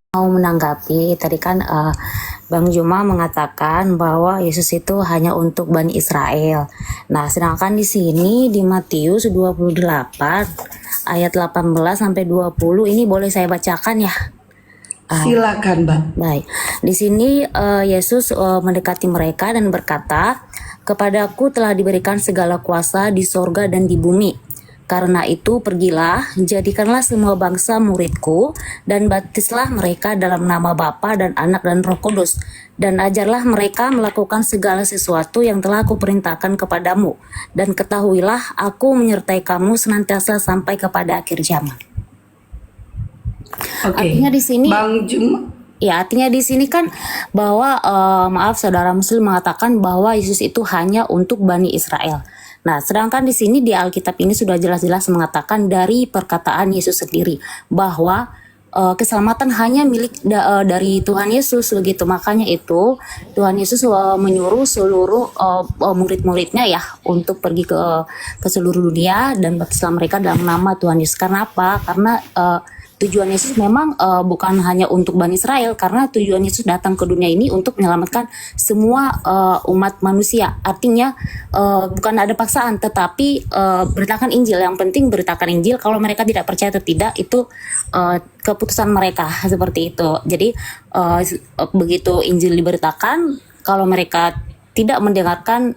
mau menanggapi tadi kan Bang Juma mengatakan bahwa Yesus itu hanya untuk Bani Israel. Nah, sedangkan di sini di Matius 28 ayat 18 sampai 20 ini boleh saya bacakan ya? Silakan, Mbak. Baik. Di sini Yesus mendekati mereka dan berkata, "Kepadaku telah diberikan segala kuasa di sorga dan di bumi. Karena itu pergilah, jadikanlah semua bangsa muridku, dan baptislah mereka dalam nama Bapa dan Anak dan Roh Kudus, dan ajarlah mereka melakukan segala sesuatu yang telah aku perintahkan kepadamu. Dan ketahuilah, aku menyertai kamu senantiasa sampai kepada akhir zaman." Oke. Artinya di sini, Bang Juma. ya, artinya di sini kan bahwa maaf saudara Muslim mengatakan bahwa Yesus itu hanya untuk Bani Israel. Nah, sedangkan di sini di Alkitab ini sudah jelas-jelas mengatakan dari perkataan Yesus sendiri bahwa keselamatan hanya milik dari Tuhan Yesus begitu. Makanya itu Tuhan Yesus menyuruh seluruh murid-muridnya ya untuk pergi ke seluruh dunia dan baptislah mereka dalam nama Tuhan Yesus. Karena apa? Karena tujuan Yesus memang bukan hanya untuk Bani Israel, karena tujuan Yesus datang ke dunia ini untuk menyelamatkan semua umat manusia. Artinya bukan ada paksaan, tetapi beritakan Injil. Yang penting beritakan Injil. Kalau mereka tidak percaya atau tidak, itu keputusan mereka seperti itu. Jadi begitu Injil diberitakan, kalau mereka tidak mendengarkan,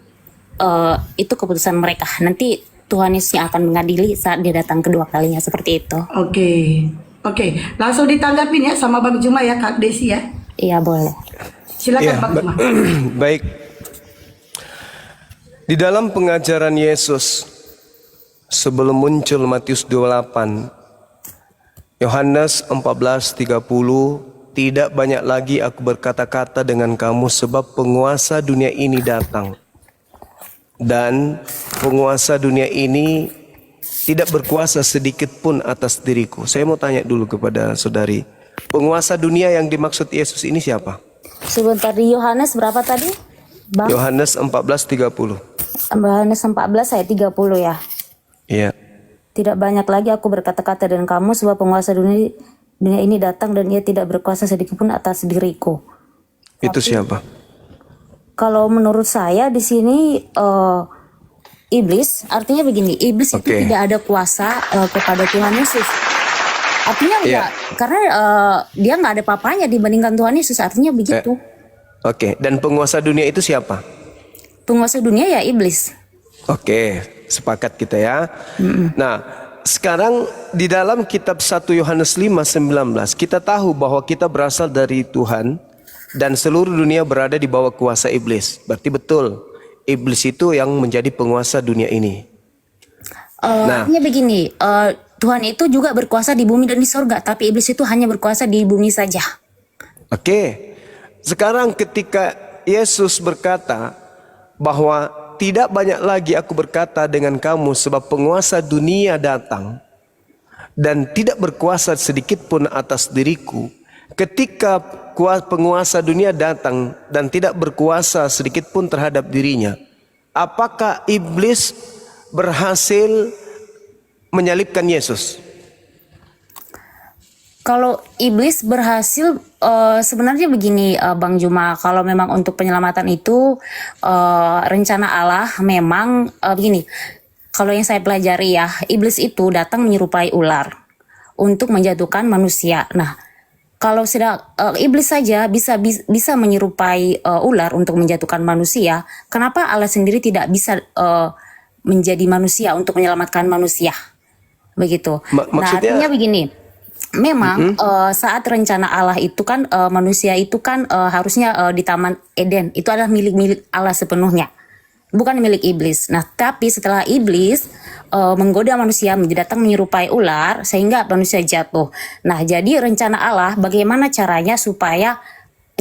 itu keputusan mereka. Nanti Tuhan Yesus yang akan mengadili saat dia datang kedua kalinya, seperti itu. Oke, langsung ditanggapin ya sama Bang Juma ya, Kak Desi ya. Iya, boleh. Silakan Ya, Bang Juma. baik. Di dalam pengajaran Yesus sebelum muncul Matius 28, Yohanes 14:30, tidak banyak lagi aku berkata-kata dengan kamu sebab penguasa dunia ini datang. Dan penguasa dunia ini tidak berkuasa sedikit pun atas diriku. Saya mau tanya dulu kepada saudari, penguasa dunia yang dimaksud Yesus ini siapa? Sebentar, di Yohanes berapa tadi, Bang? Yohanes 14:30. Yohanes 14 ayat 30 ya. Iya. Tidak banyak lagi aku berkata-kata dengan kamu sebab penguasa dunia ini datang dan ia tidak berkuasa sedikit pun atas diriku. Itu siapa? Kalau menurut saya di sini iblis, artinya begini, iblis itu tidak ada kuasa kepada Tuhan Yesus. Artinya enggak, karena dia nggak ada papanya dibandingkan Tuhan Yesus, artinya begitu. Oke, dan penguasa dunia itu siapa? Penguasa dunia ya iblis. Oke, sepakat kita ya. Nah, sekarang di dalam kitab 1 Yohanes 5:19 kita tahu bahwa kita berasal dari Tuhan dan seluruh dunia berada di bawah kuasa iblis. Berarti betul, iblis itu yang menjadi penguasa dunia ini. Artinya begini, Tuhan itu juga berkuasa di bumi dan di sorga, tapi iblis itu hanya berkuasa di bumi saja. Oke, sekarang ketika Yesus berkata bahwa tidak banyak lagi aku berkata dengan kamu sebab penguasa dunia datang dan tidak berkuasa sedikit pun atas diriku. Ketika penguasa dunia datang dan tidak berkuasa sedikit pun terhadap dirinya, apakah iblis berhasil menyalibkan Yesus? Kalau iblis berhasil, sebenarnya begini Bang Juma, kalau memang untuk penyelamatan itu rencana Allah memang begini. Kalau yang saya pelajari ya, iblis itu datang menyerupai ular untuk menjatuhkan manusia. Nah, kalau iblis saja bisa menyerupai ular untuk menjatuhkan manusia, kenapa Allah sendiri tidak bisa menjadi manusia untuk menyelamatkan manusia? Begitu. Nah, artinya begini. Memang saat rencana Allah itu kan manusia itu kan harusnya di Taman Eden itu adalah milik Allah sepenuhnya, bukan milik iblis. Nah, tapi setelah iblis menggoda manusia datang menyerupai ular sehingga manusia jatuh. Nah, jadi rencana Allah bagaimana caranya supaya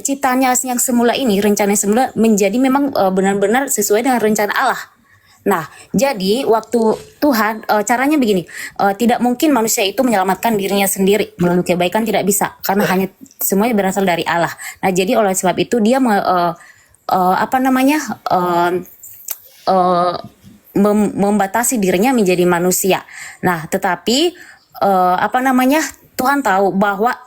ciptanya yang semula ini, rencana yang semula menjadi memang benar-benar sesuai dengan rencana Allah. Nah, jadi waktu Tuhan caranya begini, tidak mungkin manusia itu menyelamatkan dirinya sendiri melalui kebaikan, tidak bisa, karena hanya semuanya berasal dari Allah. Nah, jadi oleh sebab itu dia membatasi dirinya menjadi manusia. Nah, tetapi Tuhan tahu bahwa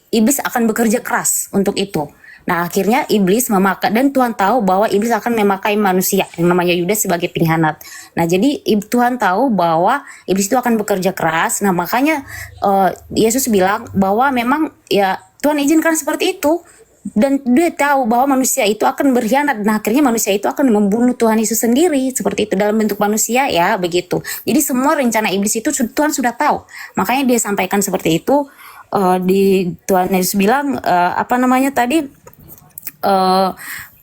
iblis akan bekerja keras untuk itu. Nah, akhirnya iblis memakai, dan Tuhan tahu bahwa iblis akan memakai manusia yang namanya Yudas sebagai pengkhianat. Nah, jadi Tuhan tahu bahwa iblis itu akan bekerja keras. Nah, makanya Yesus bilang bahwa memang ya Tuhan izinkan seperti itu. Dan dia tahu bahwa manusia itu akan berkhianat. Nah, akhirnya manusia itu akan membunuh Tuhan Yesus sendiri. Seperti itu dalam bentuk manusia ya, begitu. Jadi semua rencana iblis itu Tuhan sudah tahu. Makanya dia sampaikan seperti itu. Di Tuhan Yesus bilang apa namanya tadi,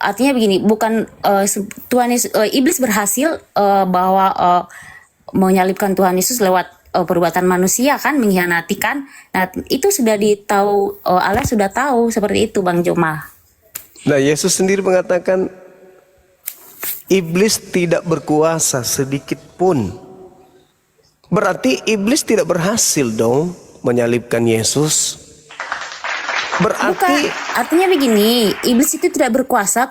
artinya begini, bukan Tuhan Yesus, iblis berhasil bahwa menyalibkan Tuhan Yesus lewat perbuatan manusia kan, mengkhianati kan. Nah, itu sudah ditahu, Allah sudah tahu seperti itu Bang Juma. Nah, Yesus sendiri mengatakan iblis tidak berkuasa sedikit pun. Berarti iblis tidak berhasil dong menyalibkan Yesus. Bukan, Berarti artinya begini, iblis itu tidak berkuasa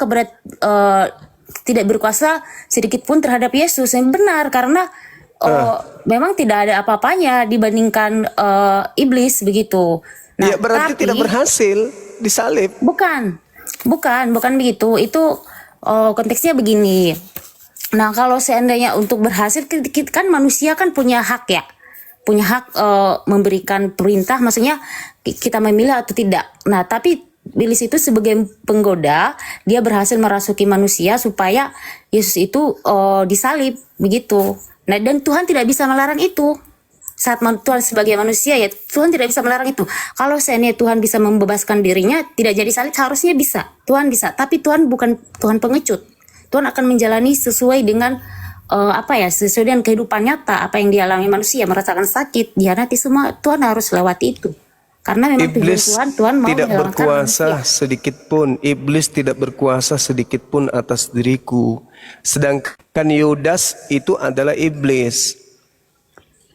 tidak berkuasa sedikit pun terhadap Yesus. Yang benar, karena memang tidak ada apa-apanya dibandingkan iblis begitu. Nah, ya berarti tapi, tidak berhasil disalib. bukan begitu. Itu konteksnya begini. Nah, kalau seandainya untuk berhasil, kan manusia kan punya hak ya, punya hak memberikan perintah, maksudnya kita memilih atau tidak. Nah, tapi iblis itu sebagai penggoda, dia berhasil merasuki manusia supaya Yesus itu disalib begitu. Nah, dan Tuhan tidak bisa melarang itu. Saat Tuhan sebagai manusia ya, Tuhan tidak bisa melarang itu. Kalau seandainya Tuhan bisa membebaskan dirinya, tidak jadi salib, harusnya bisa. Tuhan bisa, tapi Tuhan bukan Tuhan pengecut. Tuhan akan menjalani sesuai dengan sesuai dengan kehidupan nyata, apa yang dialami manusia, merasakan sakit, dihianati, semua Tuhan harus lewati itu. Karena memang Iblis Tuhan mau tidak menyelamatkan berkuasa manusia. sedikit pun. Iblis tidak berkuasa sedikit pun atas diriku. Sedangkan Yudas itu adalah iblis.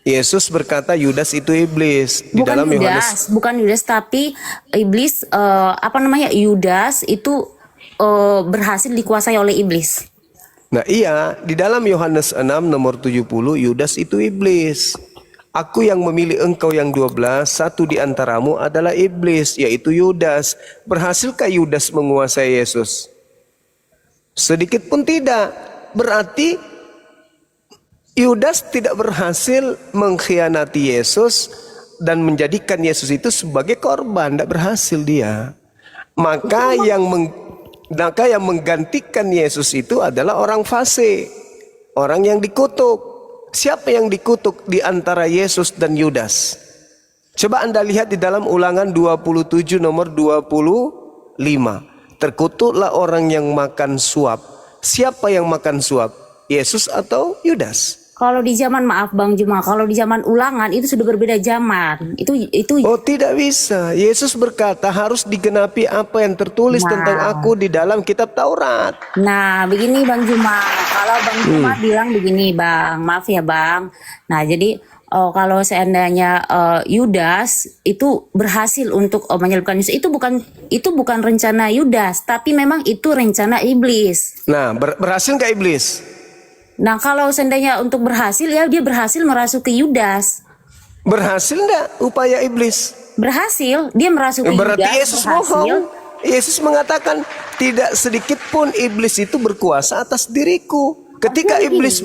Yesus berkata Yudas itu iblis di dalam Yohanes. Bukan Yudas, tapi iblis Yudas itu berhasil dikuasai oleh iblis. Nah iya, di dalam Yohanes 6 nomor 70, Yudas itu iblis. Aku yang memilih engkau yang 12, satu di antaramu adalah iblis, yaitu Yudas. Berhasilkah Yudas menguasai Yesus? Sedikit pun tidak. Berarti Yudas tidak berhasil mengkhianati Yesus dan menjadikan Yesus itu sebagai korban. Tidak berhasil dia. Maka yang menggantikan Yesus itu adalah orang fasik, orang yang dikutuk. Siapa yang dikutuk di antara Yesus dan Yudas? Coba Anda lihat di dalam Ulangan 27 nomor 25. Terkutuklah orang yang makan suap. Siapa yang makan suap? Yesus atau Yudas? Kalau di zaman, maaf Bang Juma, kalau di zaman Ulangan itu sudah berbeda zaman. Itu Oh, tidak bisa. Yesus berkata harus digenapi apa yang tertulis tentang aku di dalam kitab Taurat. Nah, begini Bang Juma. Kalau Bang Juma bilang begini, Bang, maaf ya Bang. Nah, jadi kalau seandainya Yudas itu berhasil untuk menyelipkan Yesus, itu bukan rencana Yudas, tapi memang itu rencana iblis. Nah, berhasil nggak iblis? Nah, kalau seandainya untuk berhasil, ya dia berhasil merasuki Yudas. Berhasil nggak upaya iblis? Berhasil, dia merasuki Berarti Yudas. Yesus bohong. Yesus mengatakan tidak sedikit pun iblis itu berkuasa atas diriku. Ketika iblis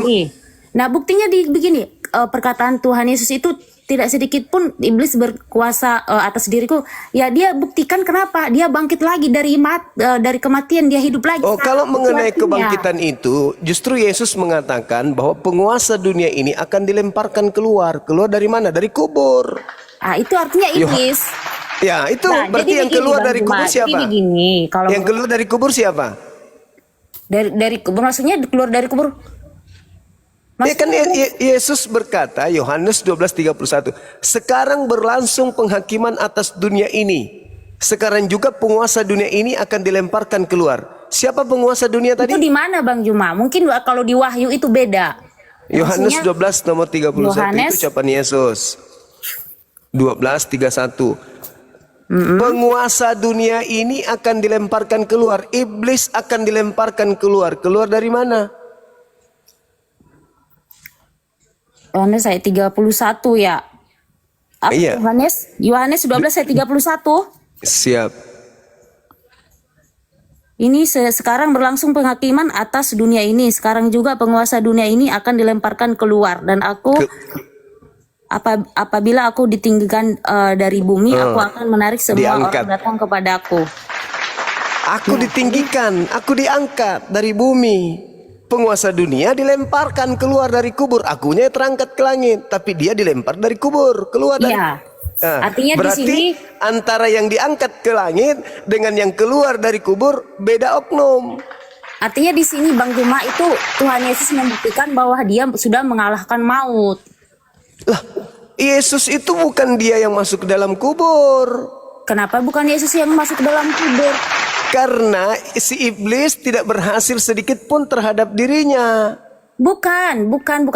Nah, buktinya begini, perkataan Tuhan Yesus itu tidak sedikit pun iblis berkuasa atas diriku. Ya, dia buktikan kenapa? Dia bangkit lagi dari kematian, dia hidup lagi. Oh, kalau Itu mengenai artinya. kebangkitan itu, justru Yesus mengatakan bahwa penguasa dunia ini akan dilemparkan keluar. Keluar dari mana? Dari kubur. Itu artinya iblis. Ya, itu Nah, berarti jadi yang begini, keluar Bang dari Juma. kubur siapa? Jadi begini, kalau Yang keluar dari kubur siapa? dari kubur, maksudnya keluar dari kubur. Ya kan Yesus berkata, Yohanes 12:31, sekarang berlangsung penghakiman atas dunia ini. Sekarang juga penguasa dunia ini akan dilemparkan keluar. Siapa penguasa dunia tadi? Itu di mana Bang Juma? Mungkin kalau di Wahyu itu beda. Yohanes 12 nomor 31 Yohanes, itu ucapan Yesus. 12:31. Penguasa dunia ini akan dilemparkan keluar. Iblis akan dilemparkan keluar. Keluar dari mana? Yohanes ayat 31 ya. Iya. Yohanes 12 ayat 31. Siap. Ini sekarang berlangsung penghakiman atas dunia ini. Sekarang juga penguasa dunia ini akan dilemparkan keluar. Dan aku, apabila aku ditinggikan dari bumi, aku akan menarik semua Diangkat. orang datang kepadaku. Aku ditinggikan, aku diangkat dari bumi. Penguasa dunia dilemparkan keluar dari kubur. Akunya terangkat ke langit, tapi dia dilempar dari kubur, keluar dari. Iya. Artinya di berarti sini antara yang diangkat ke langit dengan yang keluar dari kubur beda oknum. Artinya di sini Bang Juma itu Tuhan Yesus membuktikan bahwa dia sudah mengalahkan maut. Lah, Yesus itu bukan dia yang masuk ke dalam kubur. Kenapa bukan Yesus yang masuk ke dalam kubur? Karena si iblis tidak berhasil sedikit pun terhadap dirinya. Bukan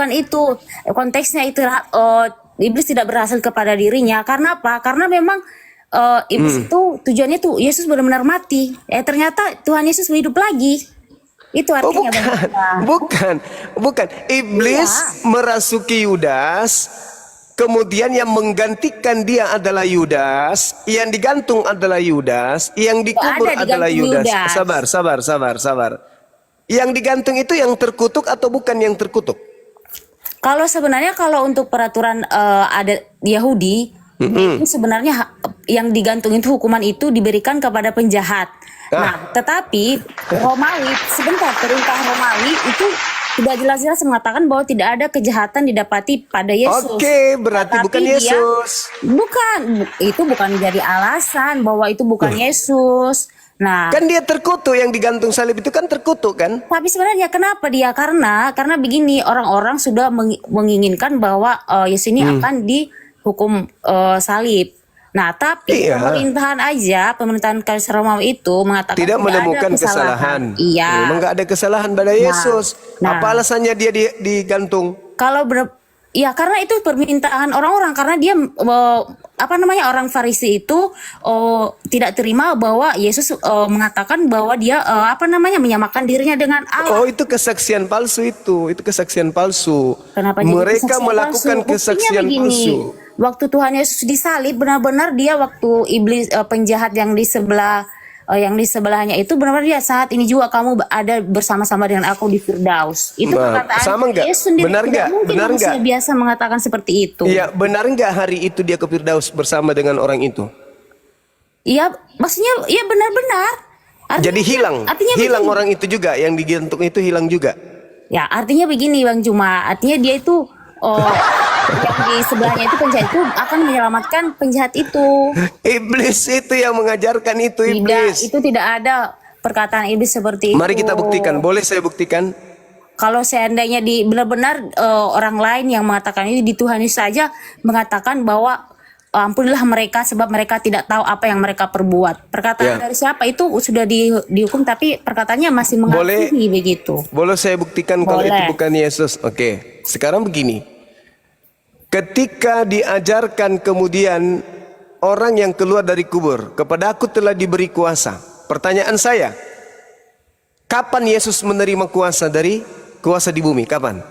itu. Konteksnya itu iblis tidak berhasil kepada dirinya. Karena apa? Karena memang iblis itu tujuannya tuh Yesus benar-benar mati. Ternyata Tuhan Yesus hidup lagi. Itu Oh artinya bukan, Bang Juma. bukan. Iblis merasuki Yudas, kemudian yang menggantikan dia adalah Yudas, yang digantung adalah Yudas, yang dikubur ada adalah digantung Yudas. Yudas. Sabar. Yang digantung itu yang terkutuk atau bukan yang terkutuk? Kalau sebenarnya kalau untuk peraturan adat Yahudi, itu sebenarnya yang digantung itu hukuman itu diberikan kepada penjahat. Nah, tetapi Romawi, sebentar, perintah Romawi itu tidak jelas-jelas mengatakan bahwa tidak ada kejahatan didapati pada Yesus. Oke, berarti Tetapi bukan dia- Yesus. Itu bukan jadi alasan bahwa itu bukan Yesus. Nah, Kan dia terkutuk, yang digantung salib itu kan terkutuk kan? tapi sebenarnya kenapa dia? Karena begini, orang-orang sudah menginginkan bahwa Yesus ini akan dihukum salib. Nah, tapi Iya. pemerintahan Kaisar Romawi itu mengatakan Tidak ada menemukan kesalahan. Iya. Memang nggak ada kesalahan pada Yesus. nah. Apa alasannya dia digantung? Ya karena itu permintaan orang-orang, karena dia orang Farisi itu tidak terima bahwa Yesus mengatakan bahwa dia menyamakan dirinya dengan Allah. Oh, itu kesaksian palsu itu. Itu kesaksian palsu. Kenapa jadi Mereka kesaksian melakukan palsu? Buktinya kesaksian begini, palsu. waktu Tuhan Yesus disalib, benar-benar dia waktu iblis penjahat yang di sebelahnya itu benar-benar dia, saat ini juga kamu ada bersama-sama dengan aku di Firdaus. Itu Nah, perkataan sama nggak? Yesus sendiri. Benar Tidak nggak? mungkin Benar manusia nggak? biasa mengatakan seperti itu. Iya, benar nggak hari itu dia ke Firdaus bersama dengan orang itu? Iya, maksudnya iya benar-benar. Jadi hilang begini. orang itu juga, yang digantung itu hilang juga. Ya, artinya begini Bang Juma. Artinya dia itu yang di sebelahnya itu penjahat itu akan menyelamatkan penjahat itu. Iblis itu yang mengajarkan itu, Tidak, iblis. itu tidak ada perkataan iblis seperti itu. Mari kita buktikan. Boleh saya buktikan? Kalau seandainya benar-benar orang lain yang mengatakan ini, di Tuhan Yesus saja mengatakan bahwa ampunilah mereka sebab mereka tidak tahu apa yang mereka perbuat. Perkataan Ya. dari siapa itu sudah dihukum, tapi perkataannya masih mengasihi begitu. Boleh saya buktikan kalau Boleh. itu bukan Yesus? Oke. Sekarang begini. Ketika diajarkan kemudian orang yang keluar dari kubur, kepada aku telah diberi kuasa. Pertanyaan saya, kapan Yesus menerima kuasa dari kuasa di bumi? Kapan?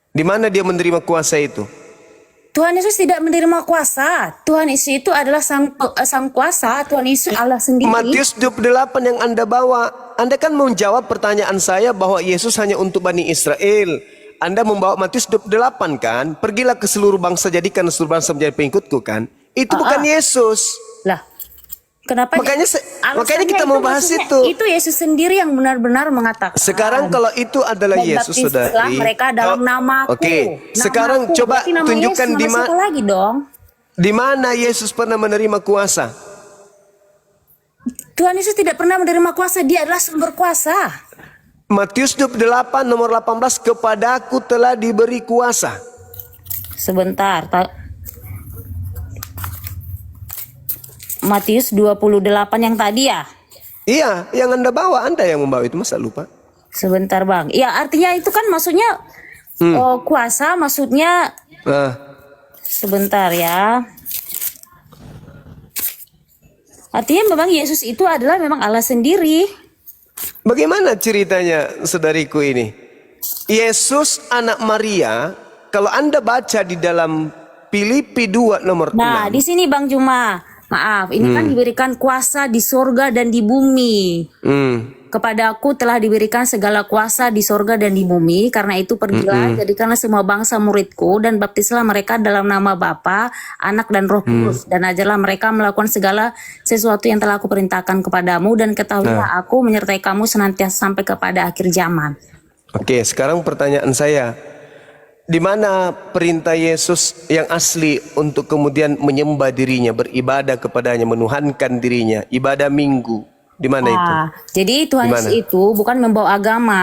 Di mana dia menerima kuasa itu? Tuhan Yesus tidak menerima kuasa. Tuhan Yesus itu adalah sang kuasa. Tuhan Yesus Allah sendiri. Matius 28 yang Anda bawa. Anda kan menjawab pertanyaan saya bahwa Yesus hanya untuk Bani Israel. Anda membawa Matius 28 kan? Pergilah ke seluruh bangsa, jadikan seluruh bangsa menjadi pengikutku kan? Itu bukan Yesus. Lah, kenapa? Makanya Alasannya kita mau bahas maksudnya itu. Itu Yesus sendiri yang benar-benar mengatakan. Sekarang kalau itu adalah Dan Yesus, baptislah saudari. mereka dalam namaku. Oke. Namaku. Sekarang coba Berarti nama tunjukkan Yesus, di nama mana siapa lagi dong? di mana Yesus pernah menerima kuasa. Tuhan Yesus tidak pernah menerima kuasa. Dia adalah sumber kuasa. Matius 28 nomor 18, kepadaku telah diberi kuasa. Sebentar. Matius 28 yang tadi ya? Iya, yang Anda bawa, Anda yang membawa itu, masa lupa? Sebentar Bang. Ya artinya itu kan maksudnya kuasa, maksudnya Nah, sebentar ya. Artinya memang Yesus itu adalah memang Allah sendiri. bagaimana ceritanya saudariku ini? Yesus anak Maria, kalau Anda baca di dalam Filipi 2 nomor Nah, 6. di sini Bang Juma, Maaf, ini kan diberikan kuasa di sorga dan di bumi. Kepadaku telah diberikan segala kuasa di sorga dan di bumi. Karena itu pergilah, jadikanlah semua bangsa muridku dan baptislah mereka dalam nama Bapa, Anak dan Roh Kudus. Dan ajarlah mereka melakukan segala sesuatu yang telah aku perintahkan kepadamu. Dan ketahuilah aku menyertai kamu senantiasa sampai kepada akhir zaman. Oke, sekarang pertanyaan saya. Di mana perintah Yesus yang asli untuk kemudian menyembah dirinya, beribadah kepadanya, menuhankan dirinya, ibadah minggu? Di mana itu? Jadi Tuhan Di Yesus mana? itu bukan membawa agama.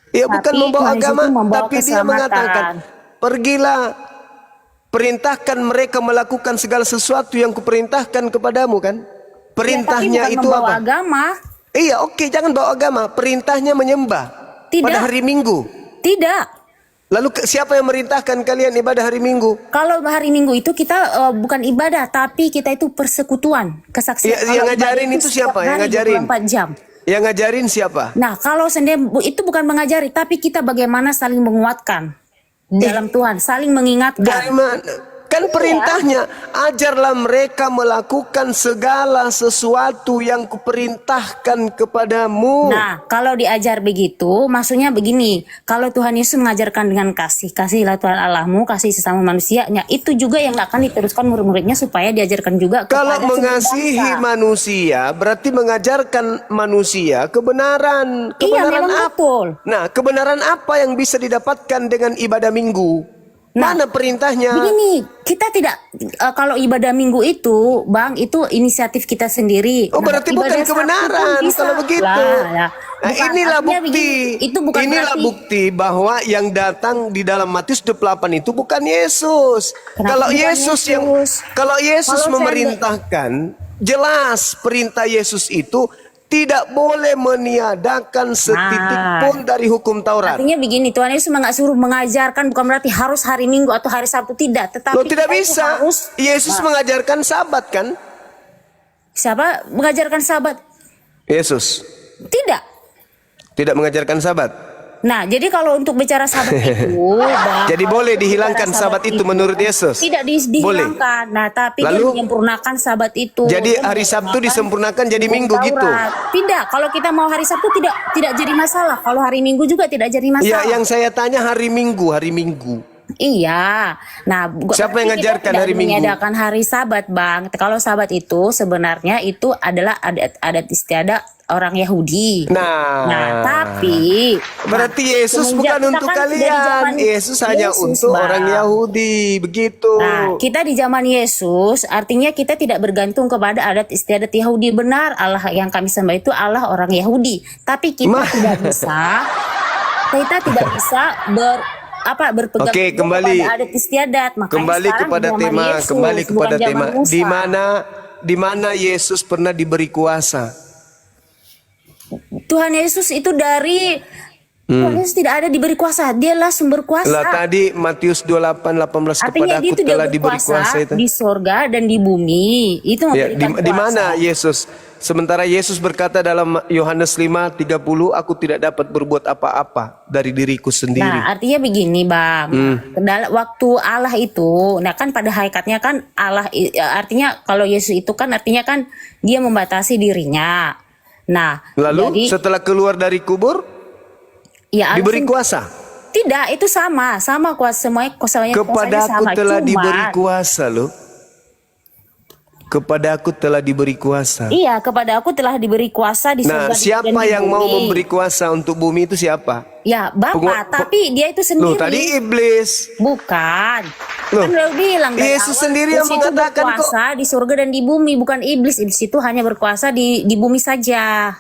Iya, bukan Tapi membawa Tuhan Yesus agama, itu membawa tapi dia keselamatan. mengatakan, pergilah, perintahkan mereka melakukan segala sesuatu yang kuperintahkan kepadamu, kan? Perintahnya Tapi bukan itu membawa apa? agama. Iya, oke, jangan bawa agama. Perintahnya menyembah Tidak. pada hari Minggu. Tidak. Lalu siapa yang merintahkan kalian ibadah hari Minggu? Kalau hari Minggu itu kita bukan ibadah, tapi kita itu persekutuan, kesaksian. Ya, Kalau yang ibadah ngajarin itu setiap siapa? Yang hari ngajarin? 24 jam. Yang ngajarin siapa? Nah, kalau sendiri itu bukan mengajari, tapi kita bagaimana saling menguatkan dalam Tuhan, saling mengingatkan. Dari mana? Kan perintahnya, ajarlah mereka melakukan segala sesuatu yang kuperintahkan kepadamu. Nah, kalau diajar begitu, maksudnya begini, kalau Tuhan Yesus mengajarkan dengan kasih, kasihilah Tuhan Allahmu, kasih sesama manusianya, itu juga yang akan diteruskan murid-muridnya supaya diajarkan juga Kalau kepada mengasihi seluruh bangsa. manusia, berarti mengajarkan manusia kebenaran. Iya, Kebenaran memang apa? betul. Nah, kebenaran apa yang bisa didapatkan dengan ibadah minggu? Nah, Mana perintahnya? Begini, kita tidak kalau ibadah minggu itu, Bang, itu inisiatif kita sendiri. Oh, berarti bukan ibadah Sabtu pun kebenaran bisa. kalau begitu. Lah, ya. Nah, Bukan, inilah artinya bukti. begini, itu bukan Inilah berarti bukti bahwa yang datang di dalam Matius 28 itu bukan Yesus. Kenapa Kalau bukan Yesus yang Yesus? kalau Yesus Kalau saya memerintahkan, jelas perintah Yesus itu tidak boleh meniadakan setitik pun dari hukum Taurat. artinya begini, Tuhan Yesus nggak suruh mengajarkan, bukan berarti harus hari Minggu atau hari Sabtu, tidak. Tetapi Loh, tidak kita itu bisa. harus Yesus mengajarkan sabat, kan? siapa mengajarkan sabat? Yesus Tidak. tidak mengajarkan sabat. Nah, jadi kalau untuk bicara sabat itu, Bang, Jadi kalau boleh untuk dihilangkan bicara sabat itu menurut Yesus? Tidak Boleh. dihilangkan. Nah, tapi Lalu? dia menyempurnakan sabat itu. Jadi Dia hari Sabtu menyempurnakan disempurnakan jadi hukum Minggu gitu? Taurat. Tidak, kalau kita mau hari Sabtu tidak jadi masalah. Kalau hari Minggu juga tidak jadi Ya, masalah. yang saya tanya hari Minggu. Iya. Nah, Siapa yang berarti kita ngajarkan tidak hari Minggu? meniadakan hari Sabat, Bang. Kalau Sabat itu sebenarnya itu adalah adat istiadat orang Yahudi. Nah, tapi berarti Yesus semenjak bukan kita untuk kan dari kalian. zaman Yesus hanya Yesus, untuk Bang. orang Yahudi, begitu. Nah, kita di zaman Yesus, artinya kita tidak bergantung kepada adat istiadat Yahudi. Benar, Allah yang kami sembah itu Allah orang Yahudi. Tapi kita tidak bisa berpegang Oke, teguh kembali. kepada adat istiadat. Makanya Kembali sekarang kepada di zaman tema, Yesus, kembali bukan kepada zaman tema. Musa. Di mana Yesus pernah diberi kuasa? Tuhan Yesus itu Tuhan Yesus tidak ada diberi kuasa, dialah sumber kuasa. Lah tadi Matius 28:18 Artinya kepada dia aku itu dia telah diberi kuasa berkuasa itu. di sorga dan di bumi. Itu Ya, memberikan di kuasa. mana Yesus? Sementara Yesus berkata dalam Yohanes 5:30, aku tidak dapat berbuat apa-apa dari diriku sendiri. Nah, artinya begini, Bang. Waktu Allah itu, nah kan pada hakikatnya kan Allah, artinya kalau Yesus itu kan artinya kan dia membatasi dirinya. Nah, Lalu jadi, setelah keluar dari kubur ya Allah diberi kuasa. tidak, itu sama kuasa, semuanya kuasanya Kepada aku sama. telah Cuman, diberi kuasa loh. Kepada aku telah diberi kuasa. Iya, kepada aku telah diberi kuasa di Nah, surga dan siapa di yang mau bumi. memberi kuasa untuk bumi itu siapa? Ya, Bapak, tapi dia itu Loh, sendiri. tadi iblis. Bukan. Loh, Kan udah bilang dari Yesus awal, sendiri yang Yesus itu mengatakan kok. berkuasa di surga dan di bumi, bukan iblis. Iblis itu hanya berkuasa di bumi saja.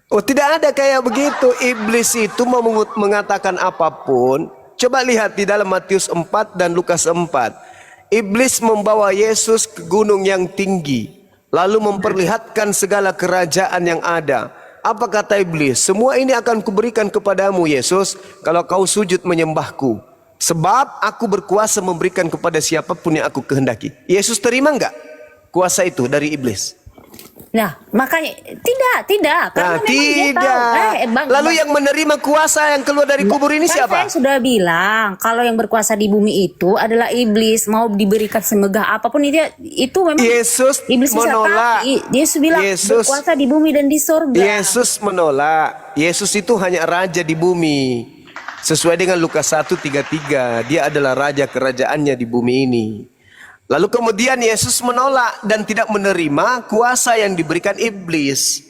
Oh, tidak ada kayak begitu. Iblis itu mau mengatakan apapun. Coba lihat di dalam Matius 4 dan Lukas 4. Iblis membawa Yesus ke gunung yang tinggi, lalu memperlihatkan segala kerajaan yang ada. Apa kata iblis? Semua ini akan kuberikan kepadamu, Yesus, kalau kau sujud menyembahku. Sebab aku berkuasa memberikan kepada siapapun yang aku kehendaki. Yesus terima enggak kuasa itu dari iblis? Nah, makanya tidak, karena Nah, memang dia tahu. tidak. Bang, Lalu Bang, yang menerima kuasa yang keluar dari kubur ini kan siapa? saya sudah bilang kalau yang berkuasa di bumi itu adalah iblis, mau diberikan semegah apapun itu memang Yesus iblis bisa menolak. tapi Yesus bilang Yesus- berkuasa di bumi dan di sorga. Yesus menolak. Yesus itu hanya raja di bumi. Sesuai dengan Lukas 1:33, dia adalah raja kerajaannya di bumi ini. Lalu kemudian Yesus menolak dan tidak menerima kuasa yang diberikan iblis.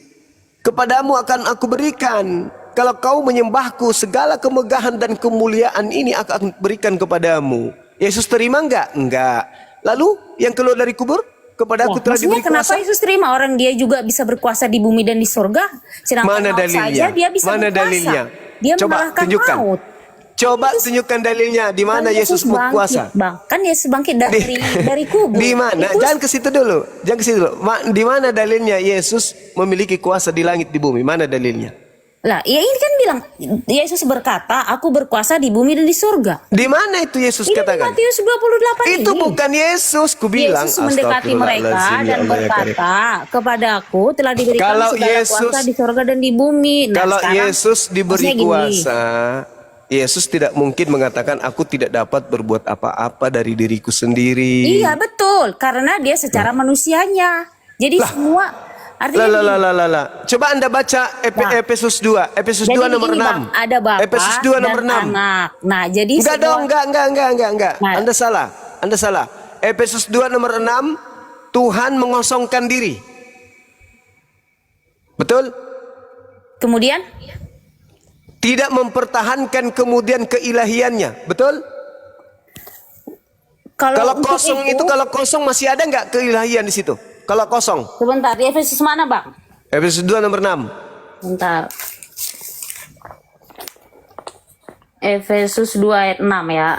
Kepadamu akan aku berikan. Kalau kau menyembahku, segala kemegahan dan kemuliaan ini akan berikan kepadamu. Yesus terima enggak? Enggak. Lalu yang keluar dari kubur? Kepada aku telah Maksudnya diberi kenapa kuasa. Yesus terima orang dia juga bisa berkuasa di bumi dan di sorga? Sedangkan Mana maut dalilnya? saja dia bisa Mana berkuasa. dalilnya? Dia Coba mengalahkan tunjukkan. maut. Coba tunjukkan dalilnya di mana Kan Yesus bangkit, berkuasa. Bang. Kan Yesus bangkit dari kubur. Di mana? Itu Jangan ke situ dulu. Jangan ke situ dulu. Di mana dalilnya Yesus memiliki kuasa di langit di bumi? Mana dalilnya? lah, ya ini kan bilang Yesus berkata, aku berkuasa di bumi dan di surga. Di mana itu Yesus Ini di katakan? Matius 28 Itu ini. bukan Yesus, ku bilang. Yesus mendekati mereka Astagfirullahaladzim, ya dan Allah, ya Karim. berkata, kepadaku telah diberikan Kalau segala Yesus- kuasa di surga dan di bumi. Nah, Kalau sekarang, Yesus diberi maksudnya gini, kuasa, Yesus tidak mungkin mengatakan aku tidak dapat berbuat apa-apa dari diriku sendiri. Iya betul, karena dia secara manusianya. Jadi semua artinya Lah. Coba Anda baca Nah. Efesus 2, Efesus jadi 2 nomor begini, 6. Bang, ada bapak Efesus 2 nomor dan 6. anak. Nah, jadi Enggak dong, enggak. Nah. Anda salah. Efesus 2 nomor 6, Tuhan mengosongkan diri. Betul? kemudian Tidak mempertahankan kemudian keilahiannya. Betul? Kalau untuk kosong itu kalau kosong masih ada nggak keilahian di situ? Kalau kosong. sebentar, di Efesus mana, Bang? Efesus 2 nomor 6. Bentar. Efesus 2 ayat 6 ya.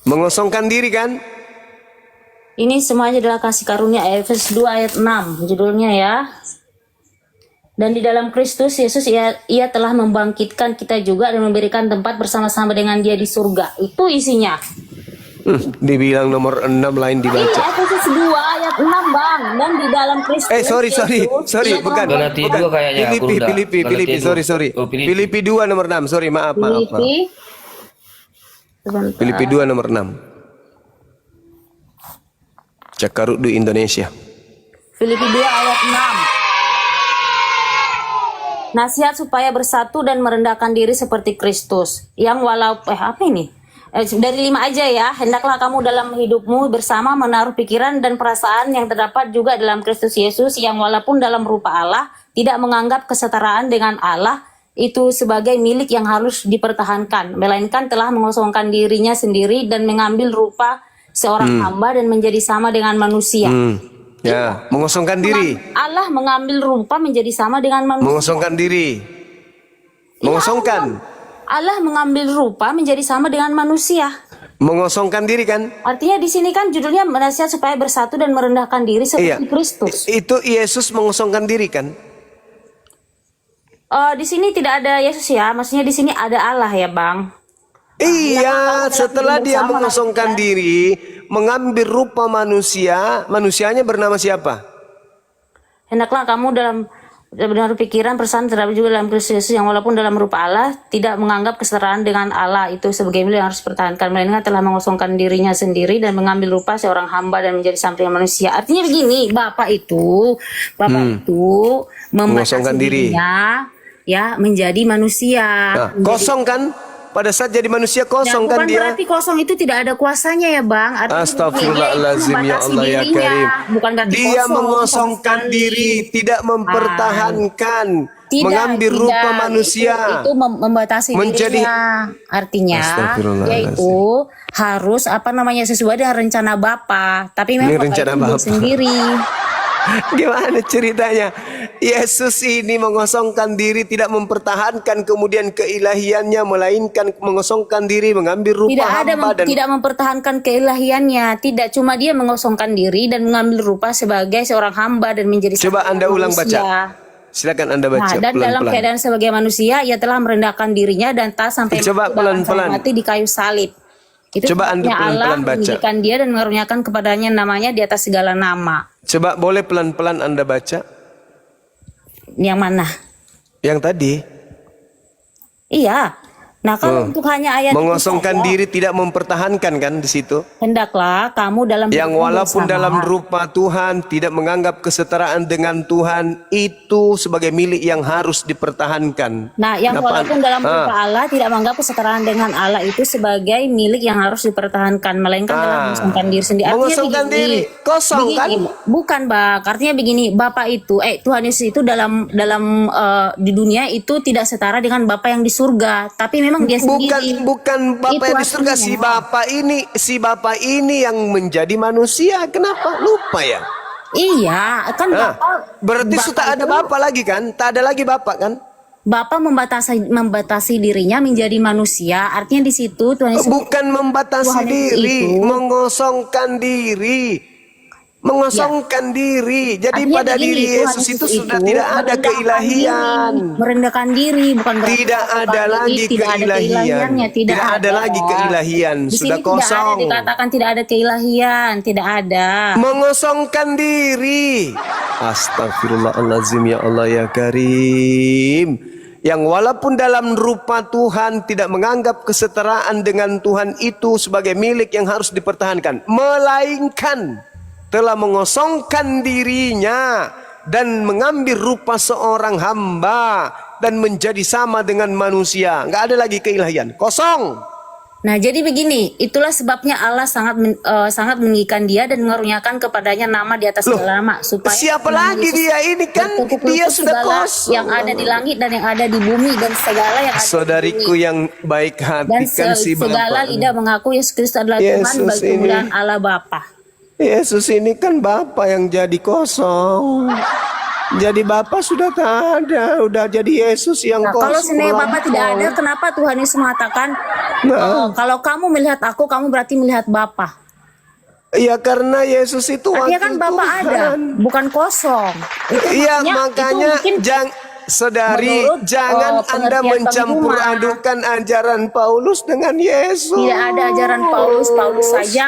Mengosongkan diri kan? Ini semuanya adalah kasih karunia. Efesus 2 ayat 6 judulnya ya. Dan di dalam Kristus Yesus ia telah membangkitkan kita juga dan memberikan tempat bersama-sama dengan Dia di surga. Itu isinya. Dibilang nomor 6 lain Ini dibaca. Efesus 2 ayat 6, Bang. Dan di dalam Kristus Sorry, Yesus, ia bukan. telah Galati 2 kayaknya aku udah. Filipi, Galati 2. sorry. Oh, Filipi. Filipi 2 nomor 6, sorry, maaf. Filipi. Sebentar. Filipi 2 nomor 6. Cakaruddu Indonesia. Filipi 2 ayat 6. Nasihat supaya bersatu dan merendahkan diri seperti Kristus. Yang apa ini? Dari 5 aja ya. Hendaklah kamu dalam hidupmu bersama menaruh pikiran dan perasaan yang terdapat juga dalam Kristus Yesus, yang walaupun dalam rupa Allah tidak menganggap kesetaraan dengan Allah itu sebagai milik yang harus dipertahankan, melainkan telah mengosongkan dirinya sendiri dan mengambil rupa seorang hamba dan menjadi sama dengan manusia. Ya, mengosongkan diri. Allah mengambil rupa menjadi sama dengan manusia. Mengosongkan diri. Mengosongkan. Allah mengambil rupa menjadi sama dengan manusia. Mengosongkan diri kan? Artinya di sini kan judulnya nasihat supaya bersatu dan merendahkan diri seperti Kristus. Itu Yesus mengosongkan diri kan? Di sini tidak ada Yesus ya, maksudnya di sini ada Allah ya, Bang. Iya, setelah dia bersama mengosongkan diri, mengambil rupa manusia, manusianya bernama siapa? Hendaklah kamu dalam benar pikiran perasaan terdapat juga dalam Kristus Yesus, yang walaupun dalam rupa Allah tidak menganggap kesetaraan dengan Allah itu sebagai milik yang harus dipertahankan, melainkan telah mengosongkan dirinya sendiri dan mengambil rupa seorang hamba dan menjadi samping manusia. Artinya begini, Bapak itu Mengosongkan membatasi diri. dirinya ya menjadi manusia. Nah, kosong kan? Pada saat jadi manusia kosong Nah, kan bukan dia? berarti kosong itu tidak ada kuasanya ya, Bang. Artinya Astagfirullahaladzim, ya Allah ya Karim. Bukan berarti Dia kosong, mengosongkan sama diri, sekali. tidak mempertahankan, Tidak, mengambil tidak. rupa manusia. Itu membatasi Menjadi- dirinya. Artinya Astagfirullahaladzim. yaitu harus sesuai dengan rencana Bapa. Tapi memang Bapa rencana itu buat Bapa. sendiri. Gimana ceritanya? Yesus ini mengosongkan diri, tidak mempertahankan kemudian keilahiannya, melainkan mengosongkan diri, mengambil rupa Tidak ada hamba dan tidak mempertahankan keilahiannya. Tidak, cuma dia mengosongkan diri dan mengambil rupa sebagai seorang hamba dan menjadi Coba sama Anda ulang manusia. baca. Silakan Anda baca Nah, dan dalam pelan-pelan. keadaan sebagai manusia, ia telah merendahkan dirinya dan tak sampai Coba mati, bahkan pelan-pelan. sampai mati di kayu salib. Itu Coba Anda sebabnya Allah pelan-pelan baca. menjadikan dia dan mengaruniakan kepadanya namanya di atas segala nama. Coba boleh pelan-pelan Anda baca. Yang mana? Yang tadi. Iya. Nah, kalau untuk hanya ayat itu Mengosongkan saja, diri, tidak mempertahankan kan di situ. hendaklah kamu dalam Yang hidupmu walaupun bersama. dalam rupa Tuhan tidak menganggap kesetaraan dengan Tuhan itu sebagai milik yang harus dipertahankan. Nah, yang Kenapa? walaupun dalam rupa Allah tidak menganggap kesetaraan dengan Allah itu sebagai milik yang harus dipertahankan, melainkan dalam mengosongkan diri sendiri. Artinya Mengosongkan begini, diri, kosong kan? Bukan, Bang. Artinya begini, Bapak itu, Tuhan Yesus itu dalam di dunia itu tidak setara dengan Bapak yang di surga, tapi memang dia sendiri. Bukan Bapak Itu yang di surga, artinya. si Bapak ini yang menjadi manusia. Kenapa? Lupa ya? Iya, kan Bapak. Berarti Bapak sudah ada itu- Bapak lagi kan? Tak ada lagi Bapak kan? Bapak membatasi dirinya menjadi manusia. Artinya di situ Tuhan Yesus Bukan membatasi Tuhan Yesus diri, itu- mengosongkan diri. Mengosongkan diri. Jadi Artinya pada begini, diri Tuhan Yesus itu sudah tidak ada merendahkan keilahian. diri, merendahkan diri, bukan berarti Tidak merendahkan ada diri, lagi tidak ada keilahian. keilahiannya, tidak Tidak ada lagi keilahian, Di sudah sini kosong. tidak ada dikatakan tidak ada keilahian, tidak ada. Mengosongkan diri. Astagfirullahaladzim, ya Allah ya Karim. Yang walaupun dalam rupa Tuhan tidak menganggap kesetaraan dengan Tuhan itu sebagai milik yang harus dipertahankan, melainkan telah mengosongkan dirinya dan mengambil rupa seorang hamba dan menjadi sama dengan manusia. Nggak ada lagi keilahian, kosong. Nah, jadi begini, itulah sebabnya Allah sangat meninggikan dia dan mengaruniakan kepadanya nama di atas segala nama, supaya Siapa Tuhan lagi Yesus dia ini kan? bertukuk Dia lutut sudah segala kosong. yang ada di langit dan yang ada di bumi dan segala yang ada Saudariku di bumi. yang baik hati Dan kan si segala Bapak. lidah mengaku Yesus Kristus adalah Yesus Tuhan bagi ini. kemuliaan Allah Bapa. Yesus ini kan Bapak yang jadi kosong. Jadi Bapak sudah tak ada, udah jadi Yesus yang Nah, kosong. kalau sebenarnya Bapak tidak ada, kenapa Tuhan Yesus mengatakan, kalau kamu melihat aku, kamu berarti melihat Bapa. Iya, karena Yesus itu Artinya wakil kan Bapak Tuhan. ada, bukan kosong. Itu Iya, maksudnya, makanya itu mungkin saudari, menurut, jangan Anda pengertian Bang mencampur Juma. adukan ajaran Paulus dengan Yesus. tidak ada ajaran Paulus saja